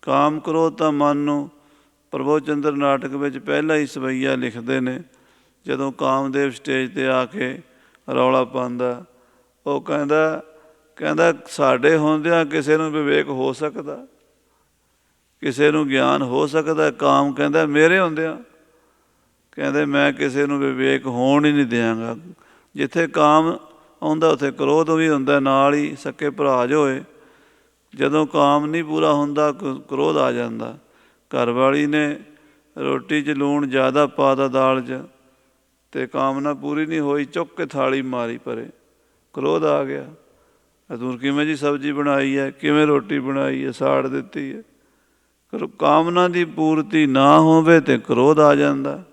ਕਾਮ ਕ੍ਰੋਧ ਤਾਂ ਮਨ ਨੂੰ, ਪ੍ਰਭੂ ਚੰਦਰ ਨਾਟਕ ਵਿੱਚ ਪਹਿਲਾਂ ਹੀ ਸਵਈਆ ਲਿਖਦੇ ਨੇ, ਜਦੋਂ ਕਾਮਦੇਵ ਸਟੇਜ 'ਤੇ ਆ ਕੇ ਰੌਲਾ ਪਾਉਂਦਾ, ਉਹ ਕਹਿੰਦਾ ਸਾਡੇ ਹੁੰਦਿਆਂ ਕਿਸੇ ਨੂੰ ਵਿਵੇਕ ਹੋ ਸਕਦਾ, ਕਿਸੇ ਨੂੰ ਗਿਆਨ ਹੋ ਸਕਦਾ? ਕਾਮ ਕਹਿੰਦਾ ਮੇਰੇ ਹੁੰਦਿਆਂ, ਕਹਿੰਦੇ ਮੈਂ ਕਿਸੇ ਨੂੰ ਵਿਵੇਕ ਹੋਣ ਹੀ ਨਹੀਂ ਦਿਆਂਗਾ। ਜਿੱਥੇ ਕਾਮ ਆਉਂਦਾ ਉੱਥੇ ਕ੍ਰੋਧ ਵੀ ਹੁੰਦਾ ਨਾਲ ਹੀ, ਸਕੇ ਭਰਾ ਜੋ ਹੋਏ। ਜਦੋਂ ਕਾਮ ਨਹੀਂ ਪੂਰਾ ਹੁੰਦਾ ਕ੍ਰੋਧ ਆ ਜਾਂਦਾ। ਘਰ ਵਾਲੀ ਨੇ ਰੋਟੀ 'ਚ ਲੂਣ ਜ਼ਿਆਦਾ ਪਾ ਤਾ ਦਾਲ 'ਚ, ਅਤੇ ਕਾਮਨਾ ਪੂਰੀ ਨਹੀਂ ਹੋਈ, ਚੁੱਕ ਕੇ ਥਾਲੀ ਮਾਰੀ ਪਰੇ, ਕ੍ਰੋਧ ਆ ਗਿਆ। ਤੂੰ ਕਿਵੇਂ ਜੀ ਸਬਜ਼ੀ ਬਣਾਈ ਹੈ, ਕਿਵੇਂ ਰੋਟੀ ਬਣਾਈ ਹੈ, ਸਾੜ ਦਿੱਤੀ ਹੈ। ਕਾਮਨਾ ਦੀ ਪੂਰਤੀ ਨਾ ਹੋਵੇ ਤਾਂ ਕ੍ਰੋਧ ਆ ਜਾਂਦਾ।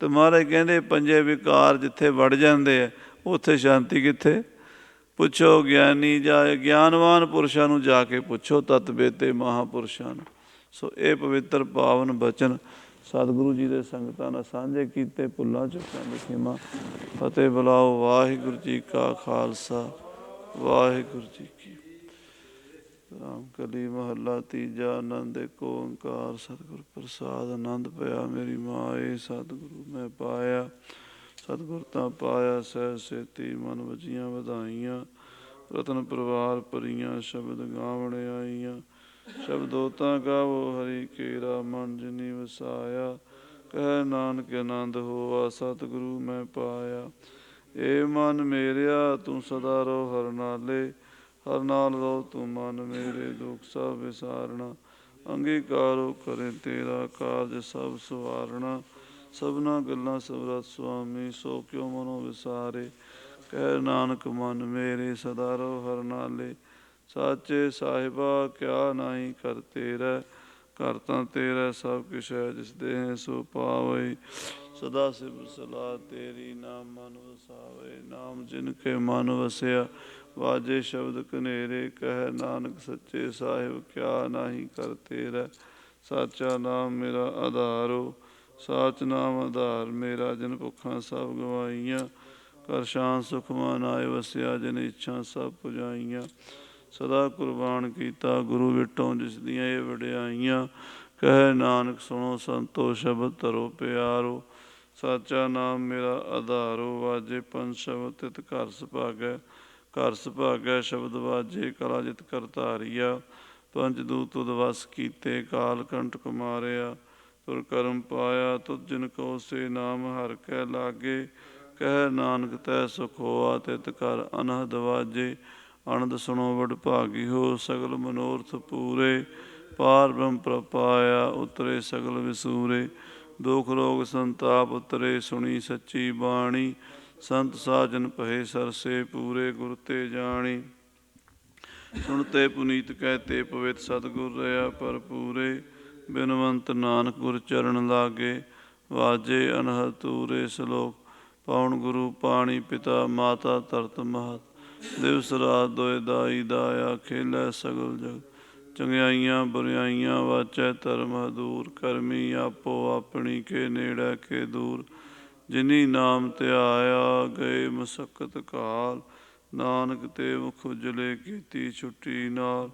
ਅਤੇ ਮਹਾਰਾਜ ਕਹਿੰਦੇ ਪੰਜੇ ਵਿਕਾਰ ਜਿੱਥੇ ਵੜ ਜਾਂਦੇ ਆ ਉੱਥੇ ਸ਼ਾਂਤੀ ਕਿੱਥੇ? ਪੁੱਛੋ ਗਿਆਨੀ ਜਾਏ। ਗਿਆਨਵਾਨ ਪੁਰਸ਼ਾਂ ਨੂੰ ਜਾ ਕੇ ਪੁੱਛੋ, ਤਤ ਬੇਤੇ ਮਹਾਂਪੁਰਸ਼ਾਂ ਨੂੰ। ਸੋ ਇਹ ਪਵਿੱਤਰ ਪਾਵਨ ਬਚਨ ਸਤਿਗੁਰੂ ਜੀ ਦੇ ਸੰਗਤਾਂ ਨਾਲ ਸਾਂਝੇ ਕੀਤੇ। ਭੁੱਲਾਂ ਚੁੱਕਾਂ ਦੀ ਖਿਮਾ। ਫਤਿਹ ਬੁਲਾਓ। ਵਾਹਿਗੁਰੂ ਜੀ ਕਾ ਖਾਲਸਾ, ਵਾਹਿਗੁਰੂ ਜੀ ਕੀ ਰਾਮ ਕਲੀ ਮਹੱਲਾ ਤੀਜਾ। ਆਨੰਦ ਏਕ ਓੰਕਾਰ ਸਤਿਗੁਰ ਪ੍ਰਸਾਦ। ਆਨੰਦ ਪਿਆ ਮੇਰੀ ਮਾਏ, ਸਤਿਗੁਰੂ ਮੈਂ ਪਾਇਆ। ਸਤਿਗੁਰ ਤਾਂ ਪਾਇਆ ਸਹਿ ਸੇਤੀ, ਮਨ ਵਜੀਆਂ ਵਧਾਈਆਂ। ਰਤਨ ਪਰਿਵਾਰ ਭਰੀਆਂ, ਸ਼ਬਦ ਗਾਵਣ ਆਈਆਂ। ਸ਼ਬਦੋ ਤਾਂ ਗਾਵੋ ਹਰੀ ਕੇਰਾ, ਮਨ ਜਿਨੀ ਵਸਾਇਆ। ਕਹਿ ਨਾਨਕ ਆਨੰਦ ਹੋਆ, ਸਤਿਗੁਰੂ ਮੈਂ ਪਾਇਆ। ਏ ਮਨ ਮੇਰਿਆ ਤੂੰ ਸਦਾ ਰਹੋ ਹਰ ਨਾਲੇ। ਹਰ ਨਾਲ ਰਹੋ ਤੂੰ ਮਨ ਮੇਰੇ, ਦੁੱਖ ਸਭ ਵਿਸਾਰਣਾ। ਅੰਗੀਕਾਰੋ ਕਰੇ ਤੇਰਾ ਕਾਰਜ ਸਭ ਸਵਾਰਣਾ। ਸਭਨਾ ਗੱਲਾਂ ਸਮਰੱਥ ਸੁਆਮੀ, ਸੋ ਕਿਉ ਮਨੋ ਵਿਸਾਰੇ। ਕਹਿ ਨਾਨਕ ਮਨ ਮੇਰੇ ਸਦਾ ਰਹੋ ਹਰ ਨਾਲੇ। ਸਾਚੇ ਸਾਹਿਬਾ ਕਿਆ ਨਾਹੀ ਕਰ ਤੇਰਾ। ਘਰ ਤਾਂ ਤੇਰਾ ਸਭ ਕੁਛ ਹੈ, ਜਿਸ ਦੇਹ ਸੋ ਪਾਵਈ। ਸਦਾ ਸਿਫਤ ਸਲਾਹ ਤੇਰੀ, ਨਾਮ ਮਨ ਵਸਾਵੇ। ਨਾਮ ਜਿਨ ਕੇ ਮਨ ਵਸਿਆ, ਵਾਜੇ ਸ਼ਬਦ ਕਨੇਰੇ। ਕਹਿ ਨਾਨਕ ਸੱਚੇ ਸਾਹਿਬ ਕਿਆ ਨਾਹੀ ਕਰ ਤੇਰਾ। ਸਾਚਾ ਨਾਮ ਮੇਰਾ ਆਧਾਰੋ, ਸਾਚ ਨਾਮ ਆਧਾਰ ਮੇਰਾ। ਜਿਨ ਭੁੱਖਾਂ ਸਭ ਗਵਾਈਆਂ, ਘਰ ਸ਼ਾਂਤ ਸੁਖ ਮਨ ਆਏ ਵਸਿਆ। ਜਿਨ ਇੱਛਾ ਸਭ ਪੁਜਾਈਆਂ, ਸਦਾ ਕੁਰਬਾਨ ਕੀਤਾ ਗੁਰੂ ਵਿਟੋਂ, ਜਿਸ ਦੀਆਂ ਇਹ ਵਡਿਆਈਆਂ। ਕਹਿ ਨਾਨਕ ਸੁਣੋ ਸੰਤੋ ਸ਼ਬਦ ਧਰੋ ਪਿਆਰੋ। ਸਾਚਾ ਨਾਮ ਮੇਰਾ ਆਧਾਰੋ, ਵਾਜੇ ਪੰਜ ਸ਼ਬਦ ਤਿਤ ਘਰ ਸੁਭਾਗੈ। ਘਰ ਸੁਭਾਗੈ ਸ਼ਬਦ ਵਾਜੇ, ਕਲਾ ਜਿਤ ਕਰਤਾਰੀਆ। ਪੰਜ ਦੂਤ ਤੁਧ ਵਸ ਕੀਤੇ, ਕਾਲ ਕੰਟਕ ਮਾਰਿਆ। ਤੁਰ ਕਰਮ ਪਾਇਆ ਤੁਧ ਜਿਨ ਕੋ, ਸੇ ਨਾਮ ਹਰਿ ਕੈ ਲਾਗੇ। ਕਹਿ ਨਾਨਕ ਤੈ ਸੁਖ ਹੋਆ, ਤਿਤ ਘਰ ਅਨਹਦ ਵਾਜੇ। ਅਨੰਦ ਸੁਣੋ ਵਡ ਭਾਗੀ ਹੋ, ਸਗਲ ਮਨੋਰਥ ਪੂਰੇ। ਪਾਰ ਬ੍ਰਹਮ ਪ੍ਰਭ ਪਾਇਆ, ਉਤਰੇ ਸਗਲ ਵਿਸੂਰੇ। ਦੁਖ ਰੋਗ ਸੰਤਾਪ ਉਤਰੇ, ਸੁਣੀ ਸੱਚੀ ਬਾਣੀ। ਸੰਤ ਸਾਜਨ ਭਏ ਸਰਸੇ, ਪੂਰੇ ਗੁਰ ਤੇ ਜਾਣੀ। ਸੁਣਤੇ ਪੁਨੀਤ ਕਹਿਤੇ, ਪਵਿੱਤ ਸਤਿਗੁਰ ਰਿਹਾ ਭਰਪੂਰੇ। ਬਿਨਵੰਤ ਨਾਨਕ ਗੁਰ ਚਰਨ ਲਾਗੇ, ਵਾਜੇ ਅਨਹਦ ਤੂਰੇ। ਸਲੋਕ ਪਾਵਨ ਗੁਰੂ ਪਾਣੀ ਪਿਤਾ, ਮਾਤਾ ਧਰਤ ਮਹਤ। ਦਿਵਸ ਰਾਤ ਦੋਇ ਦਾਈ ਦਾਇਆ, ਖੇਲੈ ਸਗਲ ਜਗਤ। ਚੰਗਿਆਈਆਂ ਬੁਰਿਆਈਆਂ ਵਾਚੈ ਧਰਮ ਹਦੂਰ। ਕਰਮੀ ਆਪੋ ਆਪਣੀ, ਕੇ ਨੇੜੇ ਕੇ ਦੂਰ। ਜਿਨੀ ਨਾਮ ਧਿਆਇਆ, ਗਏ ਮਸਕਤ ਕਾਲ। ਨਾਨਕ ਤੇ ਮੁਖ ਉਜਲੇ, ਕੀਤੀ ਛੁੱਟੀ ਨਾਲ।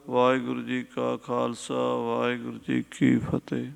ਵਾਹਿਗੁਰੂ ਜੀ ਕਾ ਖਾਲਸਾ, ਵਾਹਿਗੁਰੂ ਜੀ ਕੀ ਫਤਿਹ।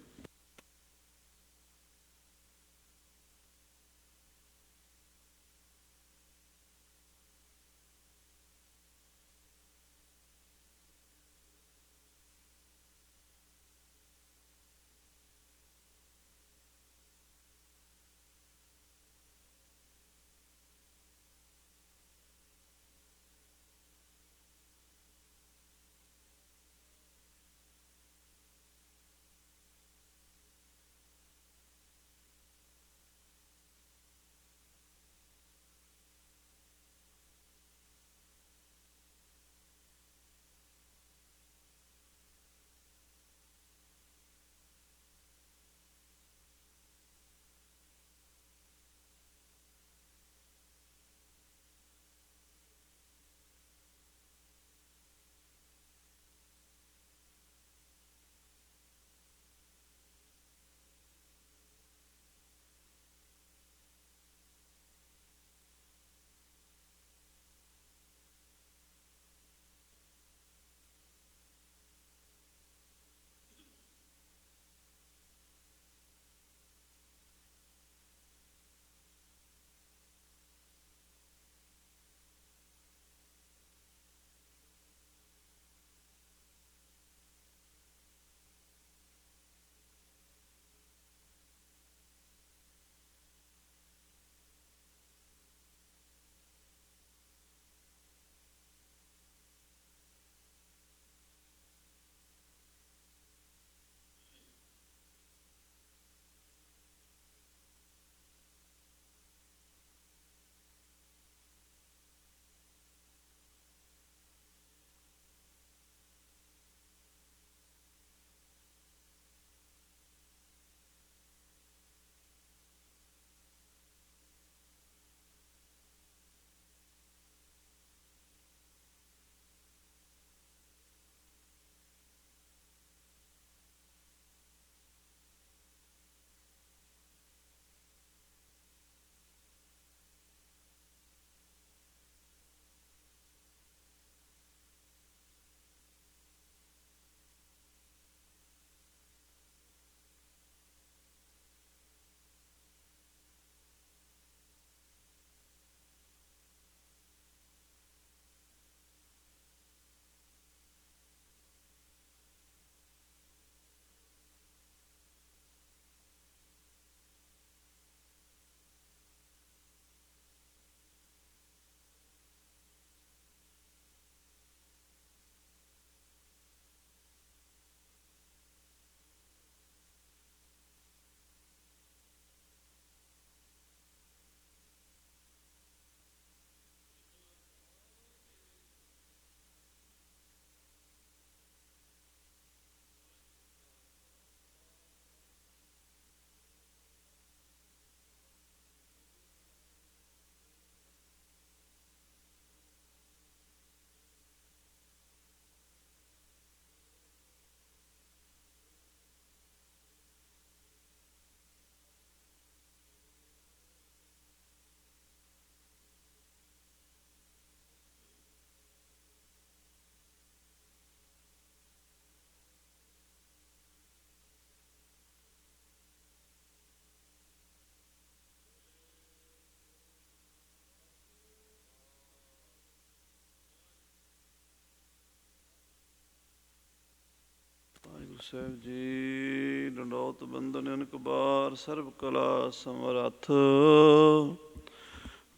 ਸਾਹਿਬ ਜੀ ਡੰਡੌਤ ਬੰਦਨ ਅਨਕ ਬਾਰ ਸਰਬ ਕਲਾ ਸਮਰੱਥ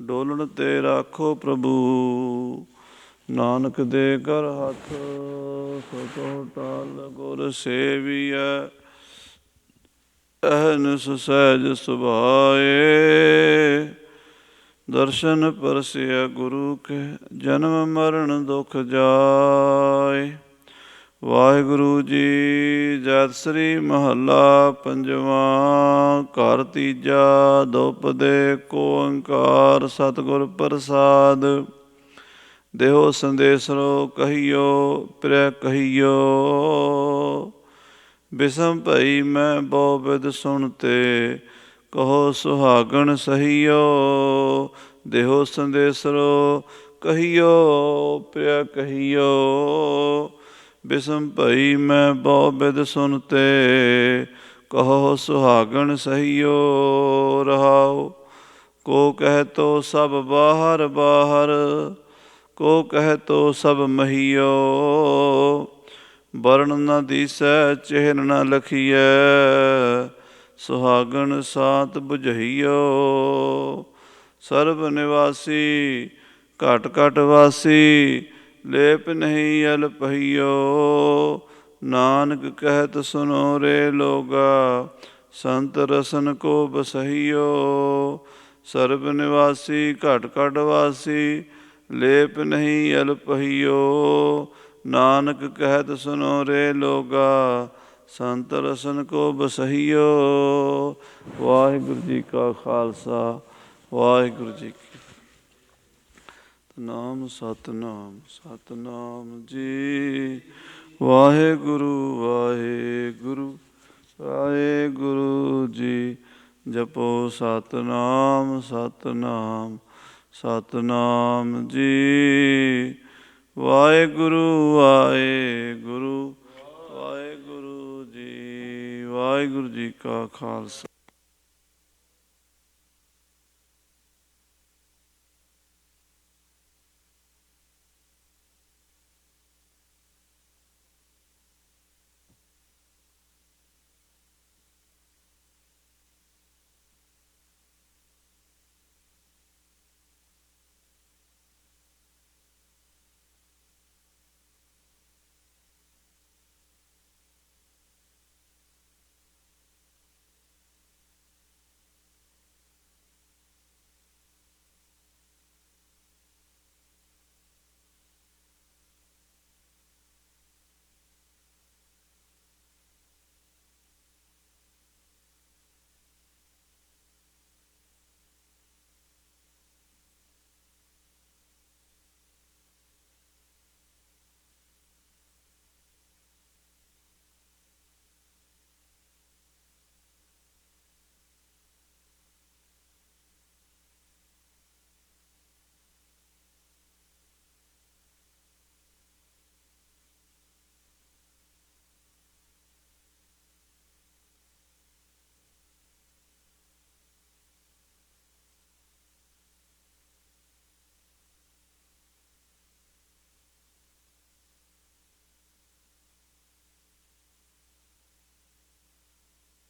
ਡੋਲਣ ਤੇ ਰਾਖੋ ਪ੍ਰਭੂ ਨਾਨਕ ਦੇ ਕਰ ਹੱਥ ਸੋ ਟਾਲ ਗੁਰ ਸੇਵੀਐ ਅਹਨਿਸ ਸਹਿਜ ਸੁਭਾਏ ਦਰਸ਼ਨ ਪਰਸਿਆ ਗੁਰੂ ਕੇ ਜਨਮ ਮਰਨ ਦੁਖ ਜਾਏ। ਵਾਹਿਗੁਰੂ ਜੀ ਜੈਤ ਸ੍ਰੀ ਮਹੱਲਾ ਪੰਜਵਾਂ ਘਰ ਤੀਜਾ ਦੁਪਦੇ ਕੋ ਓੰਕਾਰ ਸਤਿਗੁਰ ਪ੍ਰਸਾਦ ਦੇਹੋ ਸੰਦੇਸਰੋ ਕਹੀਓ ਪ੍ਰਿਆ ਕਹੀਓ ਬਿਸਮ ਭਈ ਮੈਂ ਬਹੁ ਬਿਦ ਸੁਣ ਤੇ ਕਹੋ ਸੁਹਾਗਣ ਸਹੀਓ ਦੇਹੋ ਸੰਦੇਸਰੋ ਕਹੀਓ ਪ੍ਰਿਆ ਕਹੀਓ ਬਿਸਮ ਭਈ ਮੈਂ ਬਹੁ ਬਿਦ ਸੁਨ ਤੇ ਕਹੋ ਸੁਹਾਗਣ ਸਹੀਓ ਰਹਾਉ। ਕੋ ਕਹਿ ਤੋ ਸਭ ਬਾਹਰ ਬਾਹਰ ਕੋ ਕਹਿ ਤੋ ਸਭ ਮਹੀਓ ਵਰਣ ਨ ਦੀਸੈ ਚਿਹਨ ਨ ਲਖੀਐ ਸੁਹਾਗਣ ਸਾਤ ਬੁਝਈਓ। ਸਰਬ ਨਿਵਾਸੀ ਘਟ ਘਟ ਵਾਸੀ ਲੇਪ ਨਹੀਂ ਅਲਪਹੀਓ ਨਾਨਕ ਕਹਿਤ ਸੁਨੋ ਰੇ ਲੋਗਾ ਸੰਤ ਰਸਨ ਕੋ ਬਸਹੀਓ। ਸਰਬ ਨਿਵਾਸੀ ਘਟ ਘਟ ਵਾਸੀ ਲੇਪ ਨਹੀਂ ਅਲਪਹੀਓ ਨਾਨਕ ਕਹਿਤ ਸੁਨੋ ਰੇ ਲੋਗਾ ਸੰਤ ਰਸਨ ਕੋ ਬਸਹੀਓ। ਵਾਹਿਗੁਰੂ ਜੀ ਕਾ ਖਾਲਸਾ ਵਾਹਿਗੁਰੂ ਜੀ ਕੀ ਨਾਮ ਸਤਿਨਾਮ ਸਤਿਨਾਮ ਜੀ। ਵਾਹਿਗੁਰੂ ਵਾਹਿਗੁਰੂ ਵਾਹਿਗੁਰੂ ਜੀ ਜਪੋ ਸਤਿਨਾਮ ਸਤਿਨਾਮ ਸਤਿਨਾਮ ਜੀ। ਵਾਹਿਗੁਰੂ ਵਾਹਿਗੁਰੂ ਵਾਹਿਗੁਰੂ ਜੀ। ਵਾਹਿਗੁਰੂ ਜੀ ਕਾ ਖਾਲਸਾ